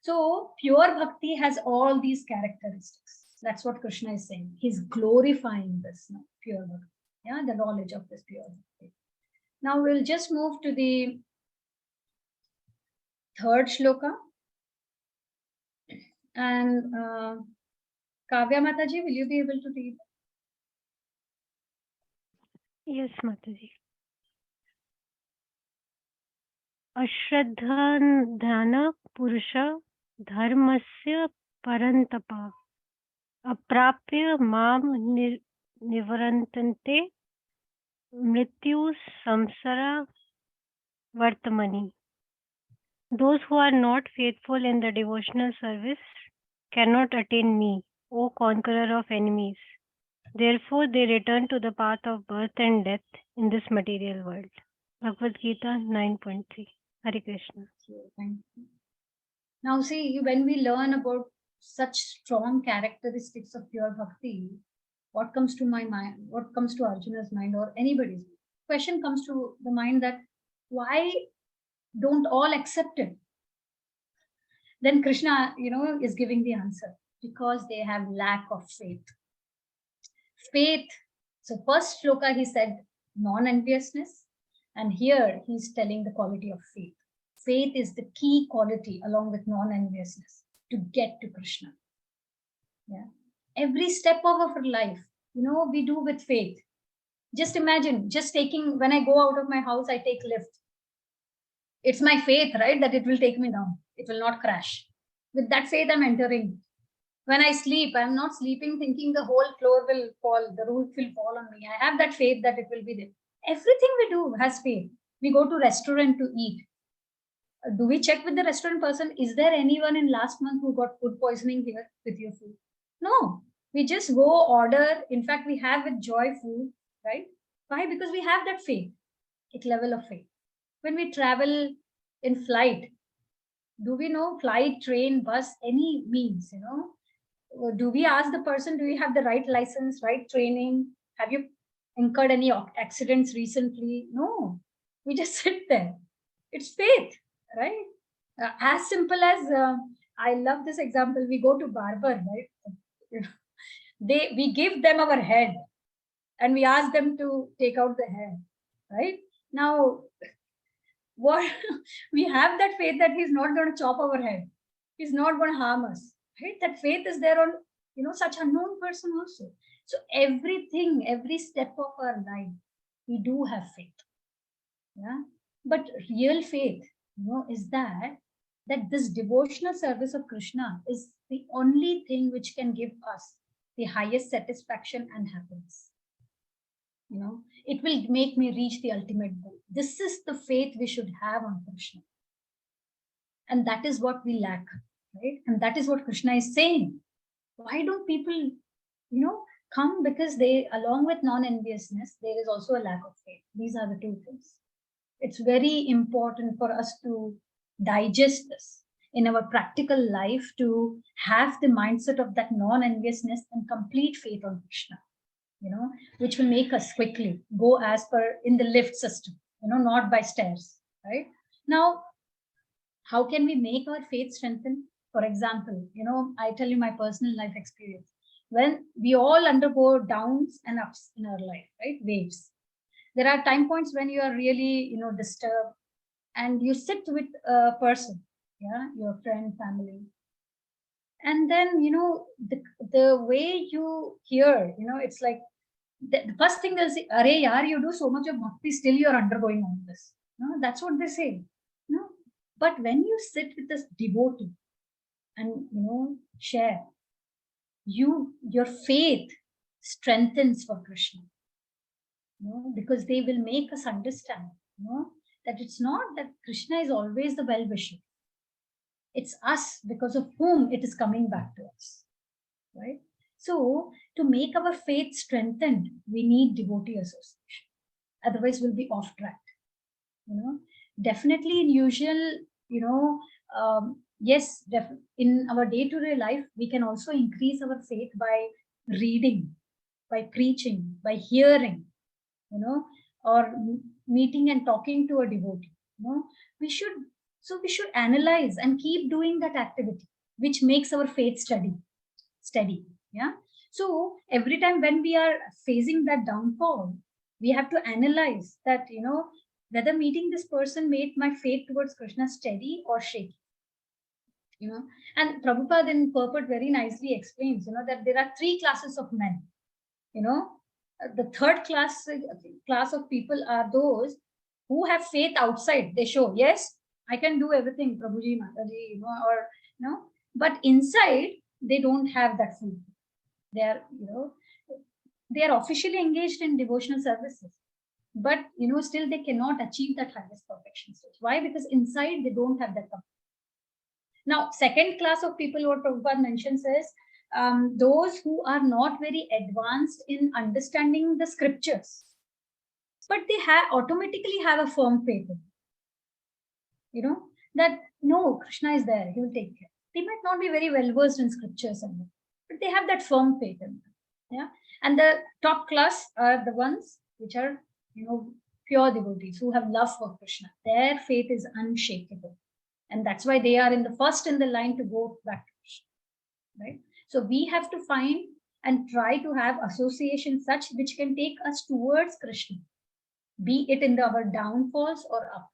So pure bhakti has all these characteristics. That's what Krishna is saying. He's glorifying this, no? Pure bhakti. Yeah, the knowledge of this pure bhakti. Now we'll just move to the third shloka. And Kavya Mataji, will you be able to read? Yes, Mataji. Ashraddhana Purusha Dharmasya Parantapa Aprapya Mam Nivarantante Mrityu Samsara Vartamani. Those who are not faithful in the devotional service cannot attain me, O conqueror of enemies. Therefore, they return to the path of birth and death in this material world. Bhagavad Gita 9.3. Hare Krishna. Thank you. Now, see, when we learn about such strong characteristics of pure bhakti, what comes to my mind, what comes to Arjuna's mind or anybody's question comes to the mind that why don't all accept it? Then Krishna, you know, is giving the answer, because they have lack of faith. Faith. So first shloka he said non-enviousness, and here he's telling the quality of faith. Faith is the key quality along with non-enviousness to get to Krishna. Yeah. Every step of our life, you know, we do with faith. Just imagine, just taking, when I go out of my house, I take lift. It's my faith, right, that it will take me down. It will not crash. With that faith, I'm entering. When I sleep, I'm not sleeping thinking the whole floor will fall, the roof will fall on me. I have that faith that it will be there. Everything we do has faith. We go to restaurant to eat. Do we check with the restaurant person? Is there anyone in last month who got food poisoning here with your food? No. We just go order. In fact, we have with joy food, right? Why? Because we have that faith, a level of faith. When we travel in flight, do we know flight, train, bus, any means, you know? Do we ask the person, do you have the right license, right training? Have you incurred any accidents recently? No. We just sit there. It's faith, right? As simple as, I love this example. We go to barber, right? We give them our head and we ask them to take out the hair, right? Now, what we have that faith that he's not going to chop our head, he's not going to harm us, right? That faith is there on, you know, such unknown person also. So everything, every step of our life, we do have faith. Yeah, but real faith, you know, is that this devotional service of Krishna is the only thing which can give us the highest satisfaction and happiness. You know, it will make me reach the ultimate goal. This is the faith we should have on Krishna. And that is what we lack, right? And that is what Krishna is saying. Why don't people, you know, come? Because they, along with non-enviousness, there is also a lack of faith. These are the two things. It's very important for us to digest this in our practical life, to have the mindset of that non-enviousness and complete faith on Krishna, you know, which will make us quickly go as per in the lift system, you know, not by stairs, right? Now, how can we make our faith strengthen? For example, you know, I tell you my personal life experience. When we all undergo downs and ups in our life, right? Waves. There are time points when you are really, you know, disturbed, and you sit with a person, yeah, your friend, family, and then, you know, the way you hear, you know, it's like the first thing they'll say, "Are yaar, you do so much of bhakti, still you are undergoing all this." No, that's what they say. No, but when you sit with this devotee and, you know, share, your faith strengthens for Krishna. You know, because they will make us understand, you know, that it's not that Krishna is always the well-wisher. It's us because of whom it is coming back to us, right? So to make our faith strengthened, we need devotee association. Otherwise, we'll be off track. Definitely in usual, yes, in our day-to-day life, we can also increase our faith by reading, by preaching, by hearing, or meeting and talking to a devotee. We should analyze and keep doing that activity, which makes our faith steady. Yeah. So every time when we are facing that downfall, we have to analyze that, whether meeting this person made my faith towards Krishna steady or shaky. And Prabhupada in purport very nicely explains, that there are 3 classes of men. The third class of people are those who have faith outside. They show, yes, I can do everything, Prabhuji, Mataji, but inside they don't have that faith. They are, they are officially engaged in devotional services, but still they cannot achieve that highest perfection stage. Why? Because inside they don't have that comfort. Now, second class of people, what Prabhupada mentions is those who are not very advanced in understanding the scriptures, but they automatically have a firm faith in, that no, Krishna is there, he will take care. They might not be very well versed in scriptures, but they have that firm faith in them. Yeah. And the top class are the ones which are, pure devotees who have love for Krishna. Their faith is unshakable. And that's why they are in the first in the line to go back to Krishna. Right? So we have to find and try to have association such which can take us towards Krishna, be it in our downfalls or up,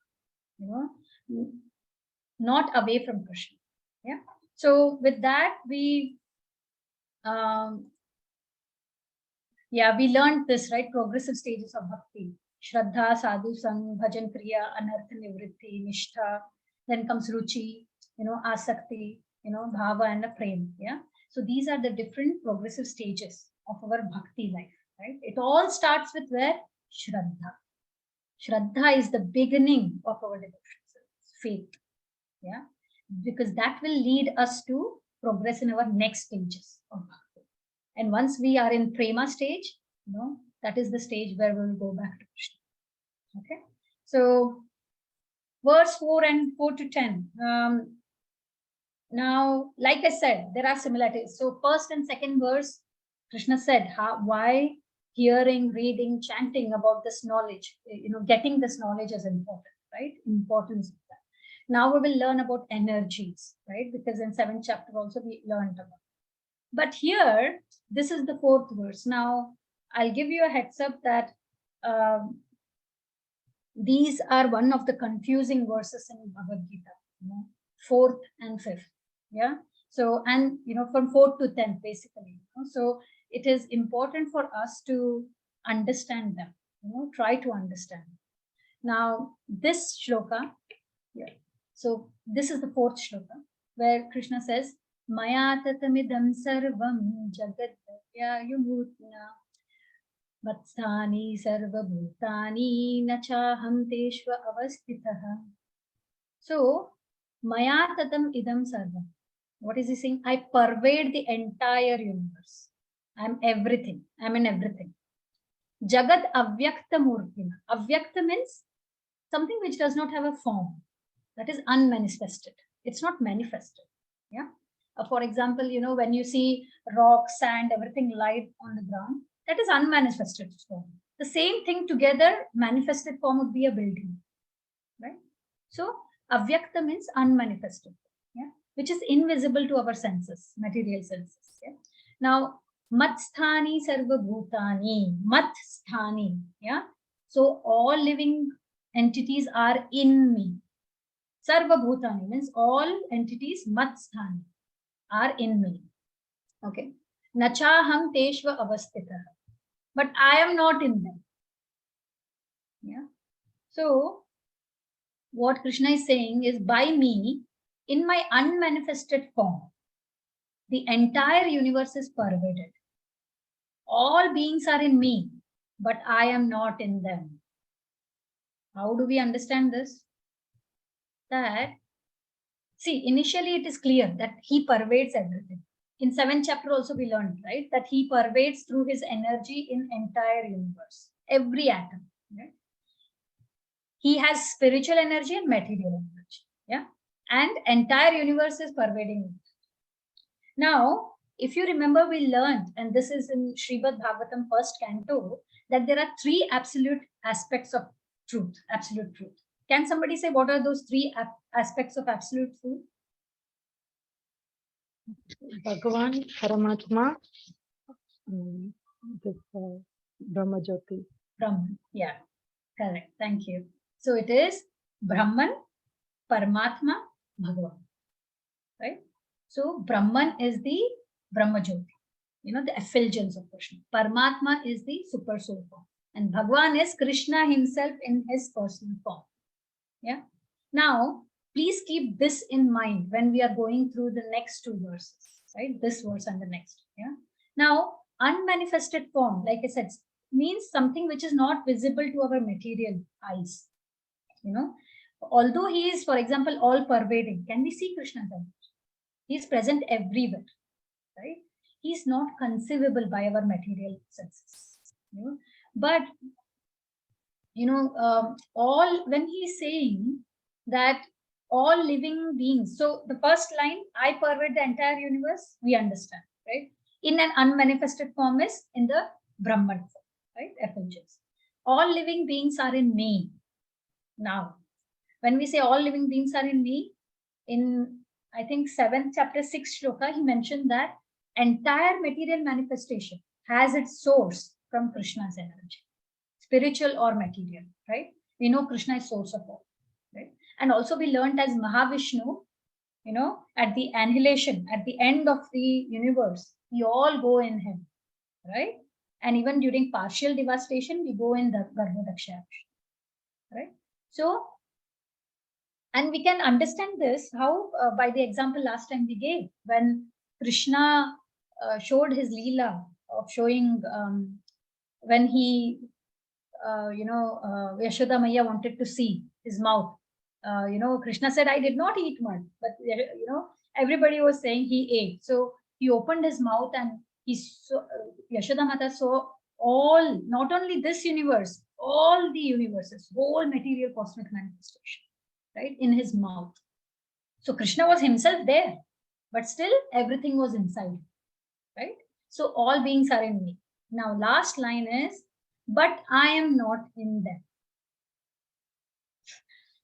not away from Krishna. Yeah. So with that, we learned this, right? Progressive stages of bhakti: Shraddha, Sadhu Sang, Bhajan Kriya, Anartha Nivritti, Nishtha. Then comes Ruchi, Asakti, Bhava and a Prem. Yeah. So these are the different progressive stages of our bhakti life, right? It all starts with where? Shraddha. Shraddha is the beginning of our devotion service, faith. Yeah. Because that will lead us to progress in our next stages of bhakti. And once we are in prema stage, that is the stage where we will go back to Krishna. Okay. So verse 4 and 4 to 10. Now, like I said, there are similarities. So first and second verse, Krishna said, why hearing, reading, chanting about this knowledge, getting this knowledge is important, right? Importance of that. Now we will learn about energies, right? Because in 7th chapter also we learned about. But here, this is the 4th verse. Now, I'll give you a heads up that these are one of the confusing verses in Bhagavad Gita, 4th and 5th. Yeah. So, and, from 4th to 10th, basically. So it is important for us to understand them, try to understand. Now, this shloka, so this is the 4th shloka, where Krishna says, Maya tatamidam sarvam jagadyayumutna Vatsthani sarvabhutani nachaham teshva avastitaha. So, Maya tatam idam sarvam. What is he saying? I pervade the entire universe. I'm everything. I'm in everything. Jagat avyakta murtina. Avyakta means something which does not have a form. That is unmanifested. It's not manifested. Yeah. For example, when you see rock, sand, everything light on the ground, that is unmanifested form. The same thing together, manifested form would be a building, right? So, avyakta means unmanifested, yeah, which is invisible to our senses, material senses. Yeah. Now, matsthani sarva bhutani, matsthani, yeah. So, all living entities are in me. Sarva bhutani means all entities, matsthani, are in me. Okay. Nachaham teshva avastitah. But I am not in them. Yeah. So, what Krishna is saying is, by me, in my unmanifested form, the entire universe is pervaded. All beings are in me, but I am not in them. How do we understand this? That, see, initially it is clear that he pervades everything. In 7th chapter also we learned, right, that he pervades through his energy in entire universe, every atom. Right? He has spiritual energy and material energy. Yeah. And entire universe is pervading it. Now, if you remember, we learned, and this is in Srimad Bhagavatam 1st canto, that there are 3 absolute aspects of truth, absolute truth. Can somebody say what are those 3 aspects of absolute truth? Bhagavan, Paramatma, this Brahma Jyoti. Brahman. Yeah, correct. Thank you. So it is Brahman, Paramatma, Bhagavan. Right? So Brahman is the Brahma Jyoti, the effulgence of Krishna. Paramatma is the super soul form. And Bhagavan is Krishna himself in his personal form. Yeah. Now, please keep this in mind when we are going through the next 2 verses, right? This verse and the next. Yeah. Now, unmanifested form, like I said, means something which is not visible to our material eyes. Although he is, for example, all pervading, can we see Krishna then? He is present everywhere, right? He is not conceivable by our material senses. But all, when he is saying that all living beings, so the first line, I pervade the entire universe, we understand, right? In an unmanifested form is in the Brahman form, right? Effulgence. All living beings are in me. Now, when we say all living beings are in me, in I think 7th chapter 6th shloka, he mentioned that entire material manifestation has its source from Krishna's energy, spiritual or material, right? We know Krishna is source of all, right? And also we learned as Mahavishnu, at the annihilation, at the end of the universe, we all go in him, right? And even during partial devastation, we go in the Garbhodakshaya, right? So, and we can understand this how by the example last time we gave, when Krishna showed his Leela of showing when he Yashoda Maya wanted to see his mouth. Krishna said, I did not eat mud, but everybody was saying he ate. So he opened his mouth and he saw, Yashoda Mata saw all, not only this universe, all the universes, whole material cosmic manifestation, right, in his mouth. So Krishna was himself there, but still everything was inside, right? So all beings are in me. Now, last line is, but I am not in them.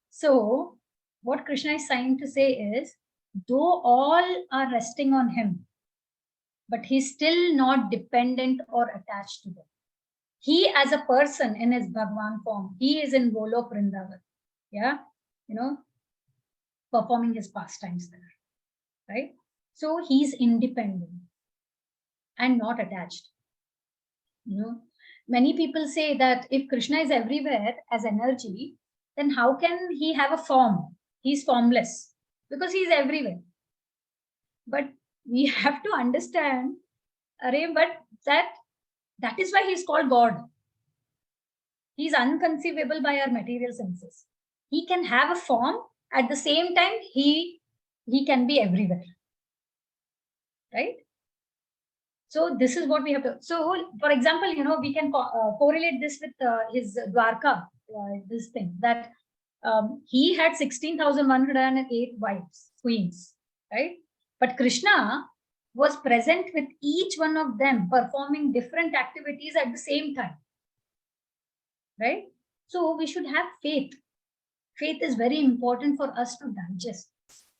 So, what Krishna is trying to say is, though all are resting on him, but he's still not dependent or attached to them. He, as a person in his Bhagwan form, he is in Golok Vrindavan, yeah, performing his pastimes there, right? So he's independent and not attached. Many people say that if Krishna is everywhere as energy, then how can he have a form? He's formless because he's everywhere. But we have to understand, but that is why he's called God. He's unconceivable by our material senses. He can have a form, at the same time he can be everywhere, right? So this is what we have to. So, for example, we can correlate this with his Dwarka, this thing that he had 16,108 wives, queens, right? But Krishna was present with each one of them, performing different activities at the same time, right? So we should have faith. Faith is very important for us to digest,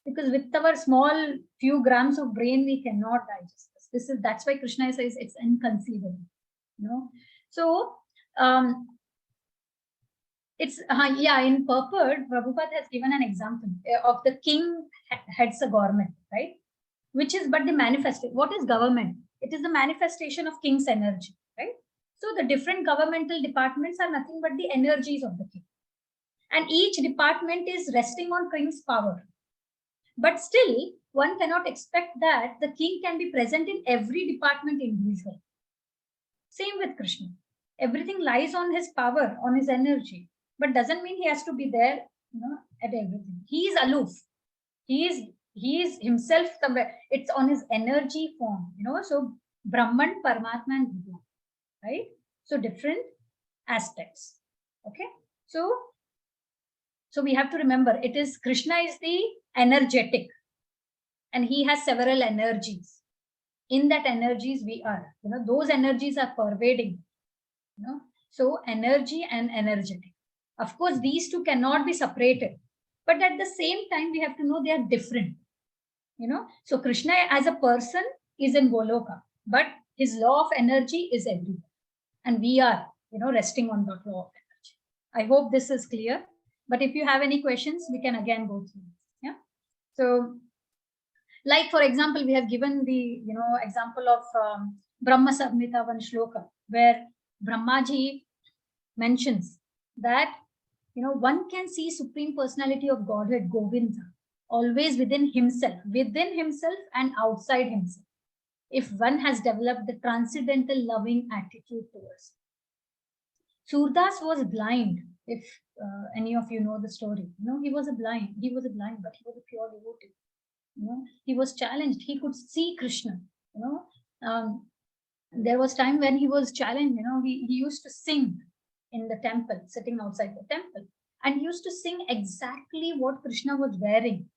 because with our small few grams of brain, we cannot digest this. That's why Krishna says it's inconceivable. So it's in purport, Prabhupada has given an example of the king heads a government, right? Which is but the manifestation. What is government? It is the manifestation of king's energy, right? So the different governmental departments are nothing but the energies of the king, and each department is resting on king's power. But still, one cannot expect that the king can be present in every department individually. Same with Krishna. Everything lies on his power, on his energy. but doesn't mean he has to be there, at everything. He is aloof. He is himself somewhere. It's on his energy form, So Brahman, Paramatma, and Vidya, right? So different aspects. Okay. So we have to remember, it is Krishna is the energetic, and he has several energies. In that energies we are, those energies are pervading, So energy and energetic. Of course, these two cannot be separated, but at the same time, we have to know they are different. So Krishna as a person is in Goloka, but his law of energy is everywhere, and we are, resting on that law of energy. I hope this is clear. But if you have any questions, we can again go through. Yeah. So, like for example, we have given the example of Brahma Samhita one shloka, where Brahmaji mentions that one can see Supreme Personality of Godhead Govinda always within himself and outside himself, if one has developed the transcendental loving attitude towards it. Surdas was blind. If any of you know the story, he was blind, but he was a pure devotee. He was challenged. He could see Krishna. There was time when he was challenged. He used to sing in the temple, sitting outside the temple, and he used to sing exactly what Krishna was wearing.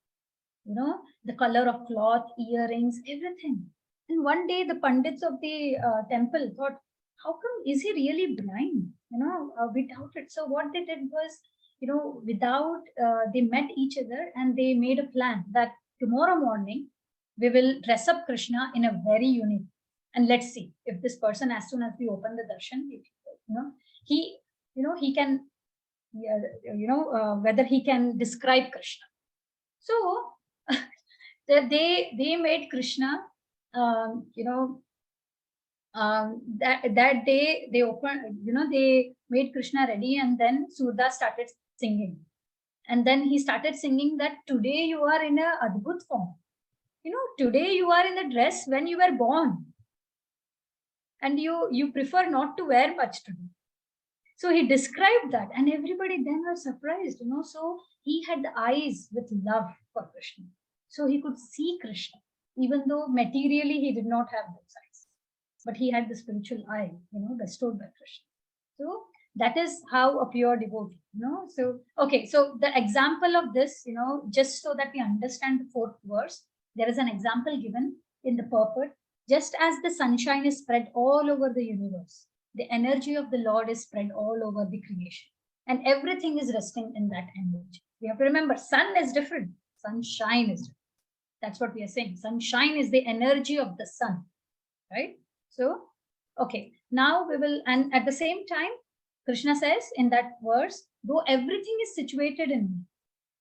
The color of cloth, earrings, everything. And one day, the pandits of the temple thought, how come is he really blind? Without it. So what they did was, without they met each other and they made a plan that tomorrow morning we will dress up Krishna in a very unique. And let's see if this person, as soon as we open the darshan, he can, whether he can describe Krishna. So they made Krishna, that day they opened, they made Krishna ready, and then Surdas started singing. And then he started singing that today you are in a Adbhut form. Today you are in the dress when you were born. And you prefer not to wear much today. So he described that, and everybody then was surprised, So he had the eyes with love for Krishna. So he could see Krishna, even though materially he did not have those eyes. But he had the spiritual eye, bestowed by Krishna. So that is how a pure devotee, So, okay, so the example of this, just so that we understand the fourth verse, there is an example given in the purport. Just as the sunshine is spread all over the universe, the energy of the Lord is spread all over the creation. And everything is resting in that energy. We have to remember, sun is different. Sunshine is different. That's what we are saying. Sunshine is the energy of the sun, right? So, okay, now we will, and at the same time, Krishna says in that verse, though everything is situated in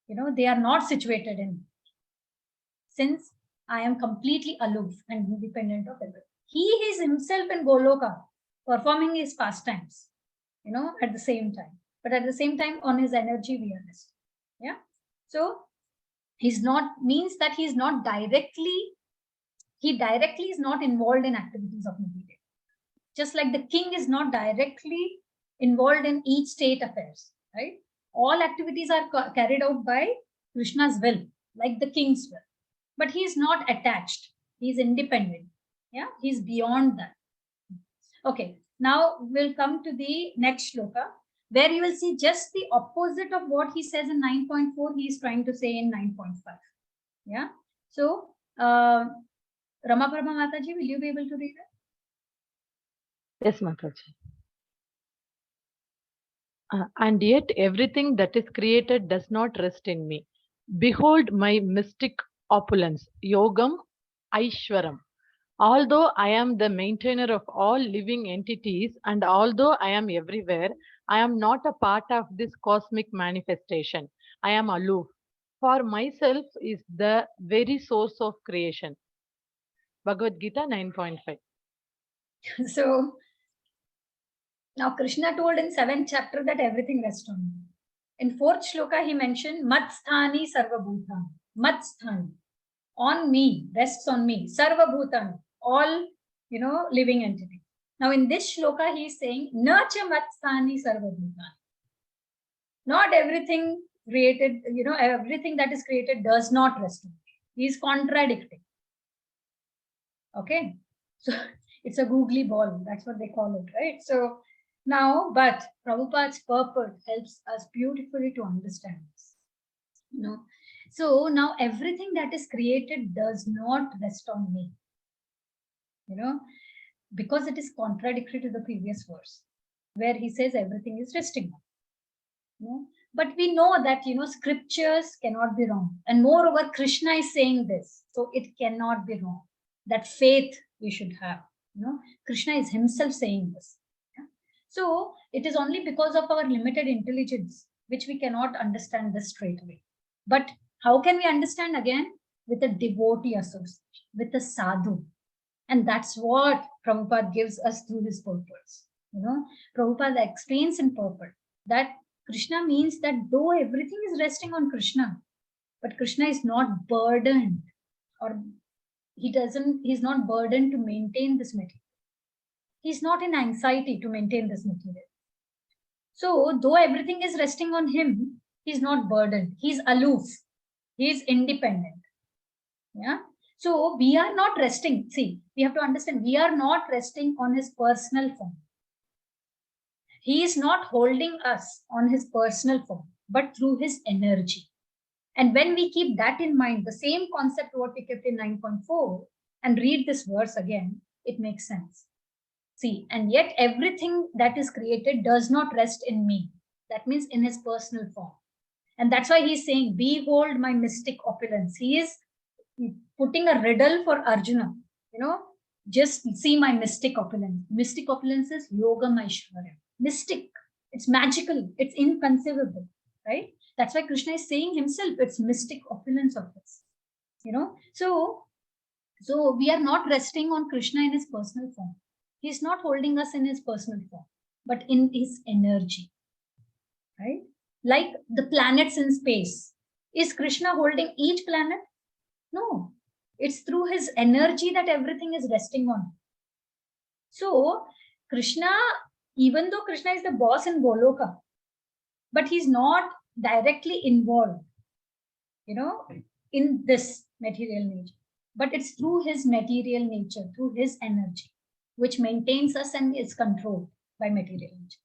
me, they are not situated in me. Since I am completely aloof and independent of everything. He is himself in Goloka, performing his pastimes, at the same time. But at the same time, on his energy, we are resting. Yeah. So he's not, means that he's not directly, he directly is not involved in activities of material. Just like the king is not directly involved in each state affairs, right? All activities are carried out by Krishna's will, like the king's will. But he's not attached. He's independent. Yeah, he's beyond that. Okay, now we'll come to the next shloka, where you will see just the opposite of what he says in 9.4, he is trying to say in 9.5. Yeah, so Rama Prabha Mataji, will you be able to read it? Yes, Mataji. And yet everything that is created does not rest in me. Behold my mystic opulence, yogam, aishwaram. Although I am the maintainer of all living entities and although I am everywhere, I am not a part of this cosmic manifestation. I am aloof. For myself is the very source of creation. Bhagavad Gita 9.5. So now Krishna told in 7th chapter that everything rests on me. In 4th shloka, he mentioned Matsthani Sarvabhutani. Matsthani. On me, rests on me. Sarvabhutani. All, living entity. Now in this shloka, he is saying, Nacha Matsthani Sarvabhutani. Not everything created, everything that is created does not rest on me. He is contradicting. Okay, so it's a googly ball. That's what they call it, right? So now, but Prabhupada's purport helps us beautifully to understand this. So now everything that is created does not rest on me. Because it is contradictory to the previous verse, where he says everything is resting on. But we know that scriptures cannot be wrong, and moreover Krishna is saying this, so it cannot be wrong. That faith we should have. Krishna is himself saying this. So it is only because of our limited intelligence which we cannot understand this straight away. But how can we understand? Again, with a devotee association, with a sadhu. And that's what Prabhupada gives us through his purports. Prabhupada explains in purport that Krishna means that though everything is resting on Krishna, but Krishna is not burdened, or he's not burdened to maintain this material. He's not in anxiety to maintain this material. So though everything is resting on him, he's not burdened. He's aloof. He's independent. Yeah. So we are not resting. See, we have to understand, we are not resting on his personal form. He is not holding us on his personal form, but through his energy. And when we keep that in mind, the same concept what we kept in 9.4, and read this verse again, it makes sense. See, and yet everything that is created does not rest in me. That means in his personal form. And that's why he's saying, behold my mystic opulence. He is putting a riddle for Arjuna. Just see my mystic opulence. Mystic opulence is yoga maishwarya. Mystic. It's magical. It's inconceivable. Right? That's why Krishna is saying himself, it's mystic opulence of this. So we are not resting on Krishna in his personal form. He's not holding us in his personal form, but in his energy. Right? Like the planets in space. Is Krishna holding each planet? No. It's through his energy that everything is resting on. So Krishna, even though Krishna is the boss in Goloka, but he's not directly involved, in this material nature. But it's through his material nature, through his energy, which maintains us and is controlled by material nature.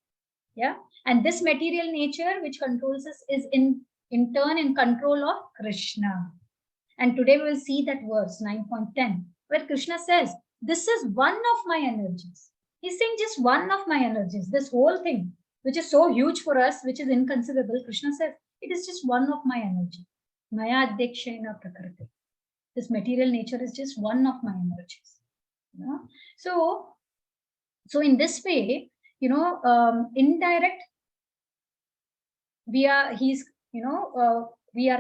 Yeah. And this material nature which controls us is in turn in control of Krishna. And today we will see that verse 9.10, where Krishna says, this is one of my energies. He's saying just one of my energies. This whole thing, which is so huge for us, which is inconceivable, Krishna says, it is just one of my energy. Maya adhyakshena prakriti. This material nature is just one of my energies. So in this way, indirect, we are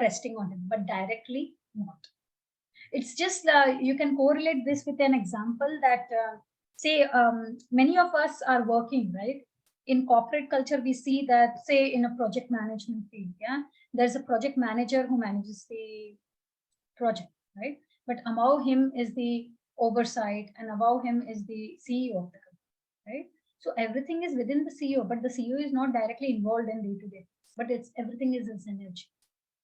resting on him, but directly not. It's just you can correlate this with an example that say many of us are working, right? In corporate culture, we see that, say, in a project management field, there's a project manager who manages the project, right? But above him is the oversight, and above him is the CEO of the company, right? So everything is within the CEO, but the CEO is not directly involved in day-to-day, but everything is his energy,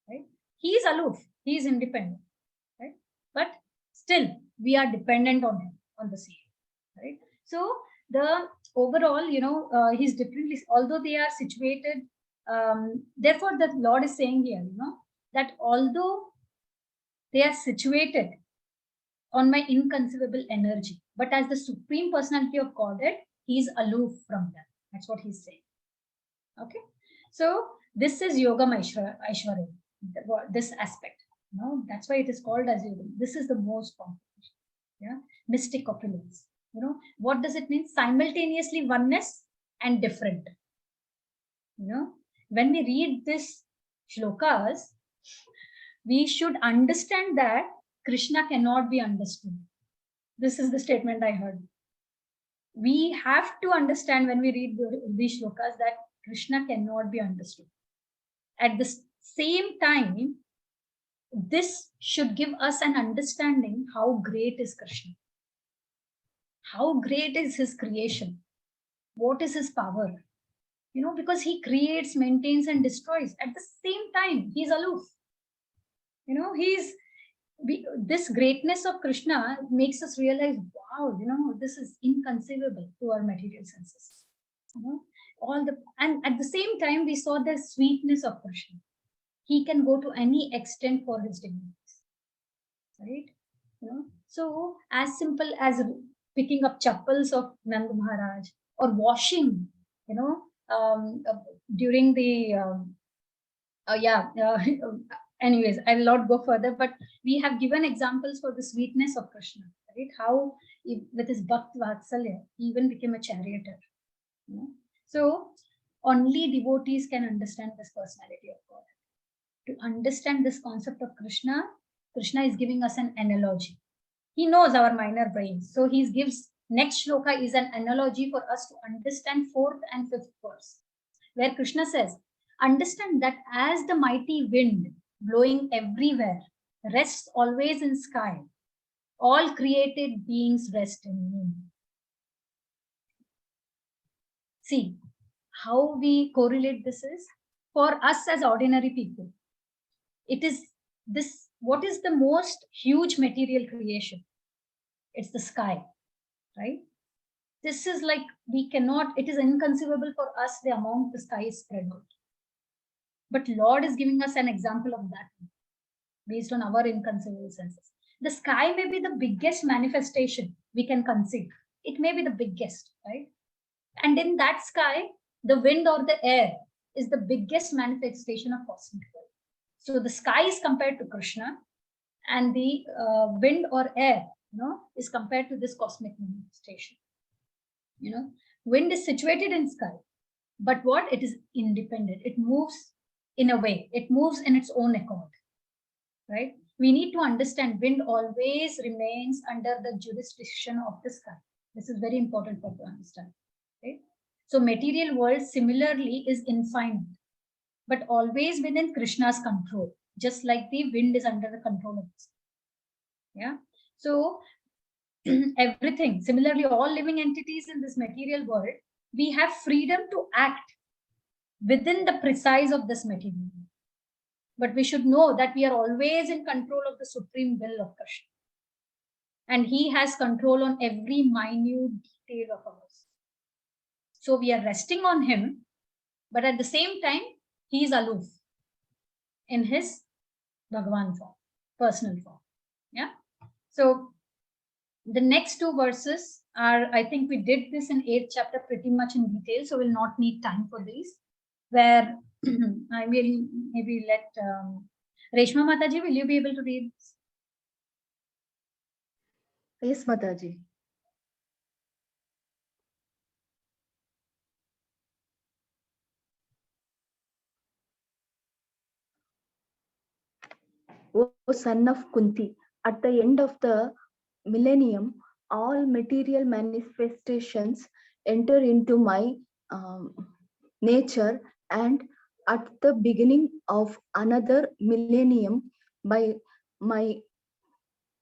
right? He is aloof, he is independent, right? But still, we are dependent on him, on the CEO, right? So the overall, he's differently, although they are situated. Therefore, the Lord is saying here, that although they are situated on my inconceivable energy, but as the Supreme Personality of Godhead, he is aloof from them. That's what he's saying. Okay, so this is Yoga Aishwarya, this aspect. That's why it is called as yoga. This is the most powerful. Yeah, mystic opulence. What does it mean? Simultaneously oneness and different. When we read this shlokas, we should understand that Krishna cannot be understood. This is the statement I heard. We have to understand when we read these shlokas that Krishna cannot be understood. At the same time, this should give us an understanding how great is Krishna. How great is his creation? What is his power? because he creates, maintains, and destroys. At the same time, he's aloof. This greatness of Krishna makes us realize, wow, this is inconceivable to our material senses. And at the same time, we saw the sweetness of Krishna. He can go to any extent for his dignities, right? So as simple as picking up chappals of Nand Maharaj, or washing, during the anyways, I'll not go further, but we have given examples for the sweetness of Krishna, right? How with his Bhakt Vatsalya, he even became a charioteer. So only devotees can understand this personality of God. To understand this concept of Krishna is giving us an analogy. He knows our minor brains. So he gives, next shloka is an analogy for us to understand 4th and 5th verse, where Krishna says, understand that as the mighty wind blowing everywhere rests always in sky, all created beings rest in me. See, how we correlate this is, for us as ordinary people, it is this, what is the most huge material creation? It's the sky, right? This is like, it is inconceivable for us the amount the sky is spread out. But Lord is giving us an example of that based on our inconceivable senses. The sky may be the biggest manifestation we can conceive. It may be the biggest, right? And in that sky, the wind or the air is the biggest manifestation of cosmic world. So the sky is compared to Krishna, and the wind or air, is compared to this cosmic manifestation. Wind is situated in sky, but what? It is independent. It moves in a way. It moves in its own accord, right? We need to understand wind always remains under the jurisdiction of the sky. This is very important for to understand, right? So material world similarly is infinite, but always within Krishna's control, just like the wind is under the control of the sky. Yeah. So everything, similarly, all living entities in this material world, we have freedom to act within the precise of this material. But we should know that we are always in control of the supreme will of Krishna. And he has control on every minute detail of ours. So we are resting on him, but at the same time, he is aloof in his Bhagavan form, personal form. Yeah. So the next 2 verses are, I think we did this in 8th chapter pretty much in detail, so we'll not need time for these, where I will maybe let Reshma Mataji, will you be able to read this? Yes, Mataji. O son of Kunti, at the end of the millennium, all material manifestations enter into my nature, and at the beginning of another millennium, by my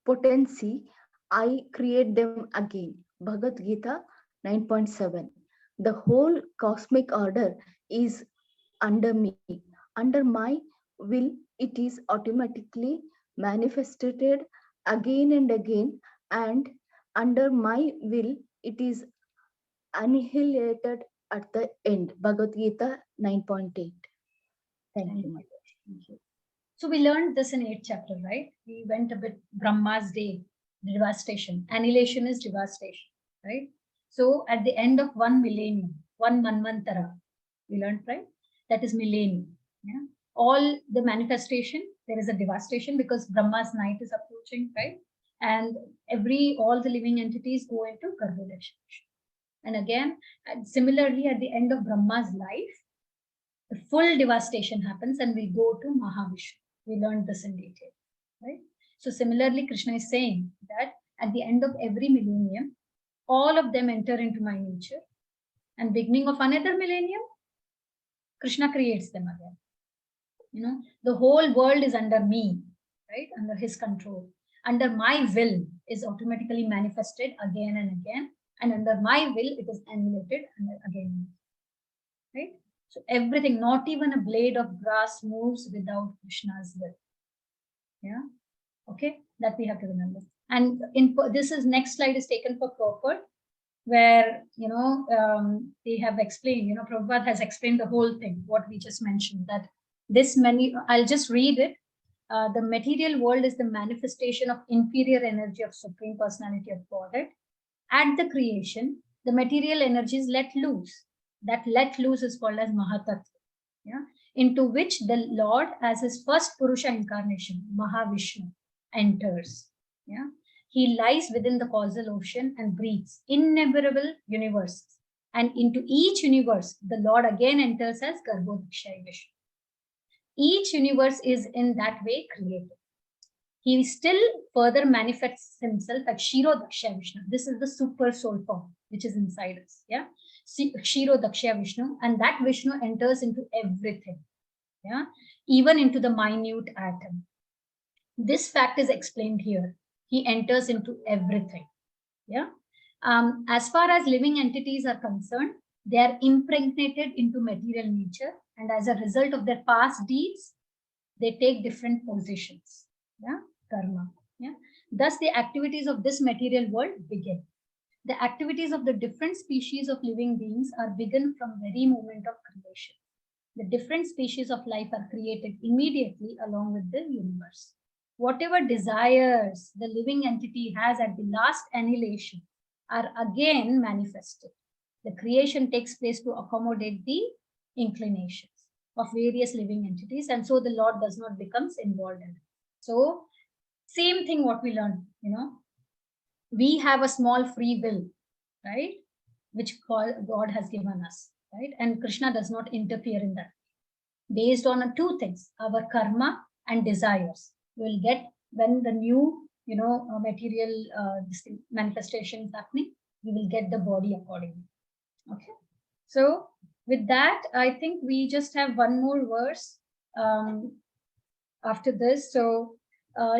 potency, I create them again. Bhagavad Gita 9.7. The whole cosmic order is under me. Under my will, it is automatically manifested again and again, and under my will, it is annihilated at the end. Bhagavad Gita 9.8. Thank you, Mother. Thank you. So we learned this in 8th chapter, right? We went a bit Brahma's day, devastation. Annihilation is devastation, right? So at the end of 1 millennium, 1 manvantara, we learned, right? That is millennium. Yeah. All the manifestation, there is a devastation because Brahma's night is approaching, right? And all the living entities go into Garbhodesha. And again, similarly, at the end of Brahma's life, the full devastation happens and we go to Mahavishnu. We learned this in detail, right? So similarly, Krishna is saying that at the end of every millennium, all of them enter into my nature, and beginning of another millennium, Krishna creates them again. The whole world is under me, right? Under his control. Under my will is automatically manifested again and again, and under my will it is annihilated again, right? So everything, not even a blade of grass moves without Krishna's will. Yeah. Okay, that we have to remember. And this is next slide is taken for purport, where they have explained, Prabhupada has explained the whole thing, what we just mentioned, that this many, I'll just read it. The material world is the manifestation of inferior energy of Supreme Personality of Godhead. At the creation, the material energy is let loose. That let loose is called as Mahatattva, yeah, into which the Lord, as his first Purusha incarnation, Mahavishnu, enters. Yeah, he lies within the causal ocean and breathes innumerable universes. And into each universe, the Lord again enters as Garbhodakshaya Vishnu. Each universe is in that way created. He still further manifests himself as Shiro Dakshaya Vishnu. This is the super soul form which is inside us. Yeah, Shiro Dakshaya Vishnu, and that Vishnu enters into everything. Yeah, even into the minute atom. This fact is explained here. He enters into everything. Yeah. As far as living entities are concerned, they are impregnated into material nature, and as a result of their past deeds, they take different positions. Yeah, karma. Yeah. Thus, the activities of this material world begin. The activities of the different species of living beings are begun from very moment of creation. The different species of life are created immediately along with the universe. Whatever desires the living entity has at the last annihilation are again manifested. The creation takes place to accommodate the inclinations of various living entities, and so the Lord does not become involved in it. So, same thing what we learned, we have a small free will, right, which God has given us, right, and Krishna does not interfere in that. Based on two things, our karma and desires, we will get when the new, material manifestation is happening, we will get the body accordingly. Okay, so with that, I think we just have one more verse after this. So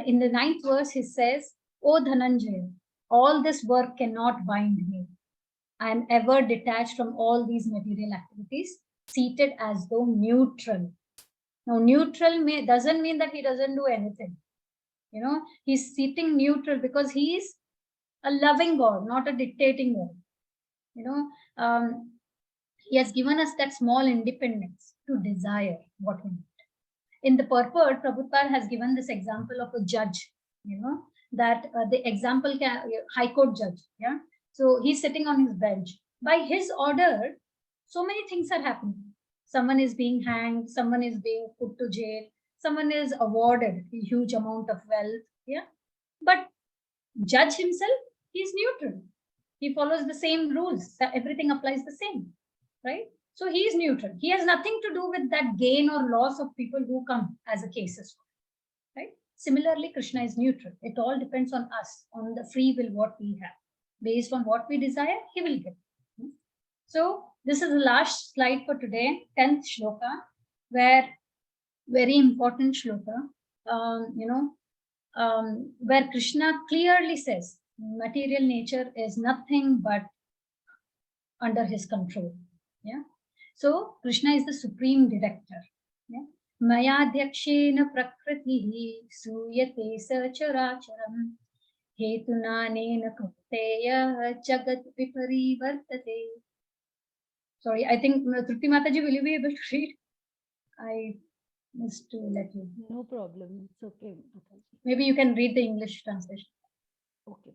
in the 9th verse, he says, "O Dhananjaya, all this work cannot bind me. I am ever detached from all these material activities, seated as though neutral." Now, neutral doesn't mean that he doesn't do anything. He's sitting neutral because he is a loving God, not a dictating God. He has given us that small independence to desire what we need. In the purport, Prabhupada has given this example of a judge, that the example high court judge. Yeah. So he's sitting on his bench. By his order, so many things are happening. Someone is being hanged, someone is being put to jail, someone is awarded a huge amount of wealth. Yeah. But judge himself, he's neutral. He follows the same rules. Everything applies the same, right? So he is neutral. He has nothing to do with that gain or loss of people who come as a cases, right? Similarly, Krishna is neutral. It all depends on us, on the free will what we have. Based on what we desire, he will give. So this is the last slide for today, 10th shloka, where very important shloka, where Krishna clearly says material nature is nothing but under his control. Yeah. So Krishna is the supreme director. Yeah. Mayadhyakshena prakritihi suyate sacharacharam hetunanena kunteya jagat viparivartate. Sorry, I think Trupti Mataji, will you be able to read? I missed to let you. No problem. It's okay. Maybe you can read the English translation. Okay.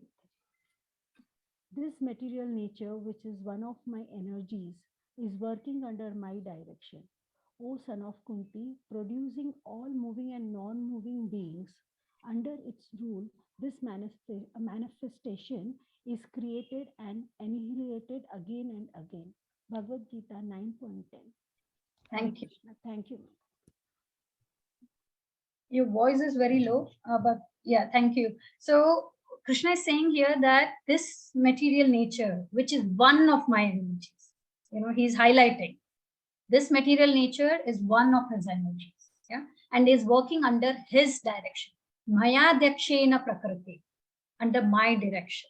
This material nature, which is one of my energies, is working under my direction. O son of Kunti, producing all moving and non-moving beings under its rule, this manifestation is created and annihilated again and again. Bhagavad Gita 9.10. Thank you. Thank you. Your voice is very low, but yeah, thank you. So Krishna is saying here that this material nature, which is one of my energies, he's highlighting this material nature is one of his energies, yeah, and is working under his direction. Maya dakshena prakriti, under my direction,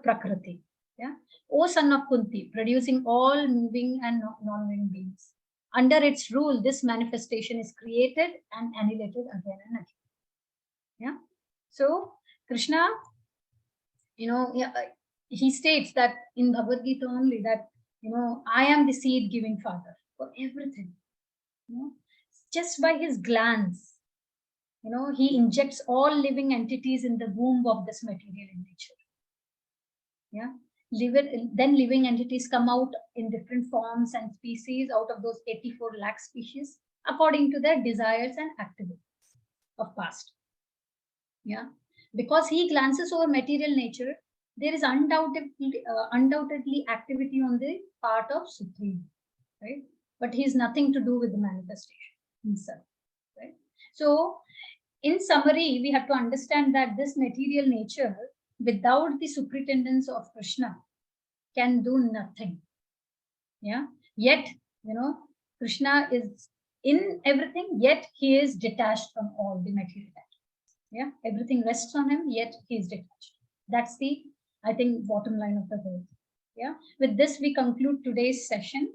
prakriti, yeah. O son of Kunti, producing all moving and non-moving beings. under its rule, this manifestation is created and annihilated again and again. Yeah. So Krishna, he states that in Bhagavad Gita only that, I am the seed giving father for everything. Just by his glance, he injects all living entities in the womb of this material nature. Yeah. Then living entities come out in different forms and species out of those 84 lakh species according to their desires and activities of past. Yeah. Because he glances over material nature, there is undoubtedly activity on the part of Supreme, right? But he has nothing to do with the manifestation himself, right? So, in summary, we have to understand that this material nature, without the superintendence of Krishna, can do nothing. Yeah. Yet, Krishna is in everything, yet he is detached from all the material. Yeah. Everything rests on him, yet he is detached. That's the, I think, bottom line of the whole. Yeah. With this, we conclude today's session.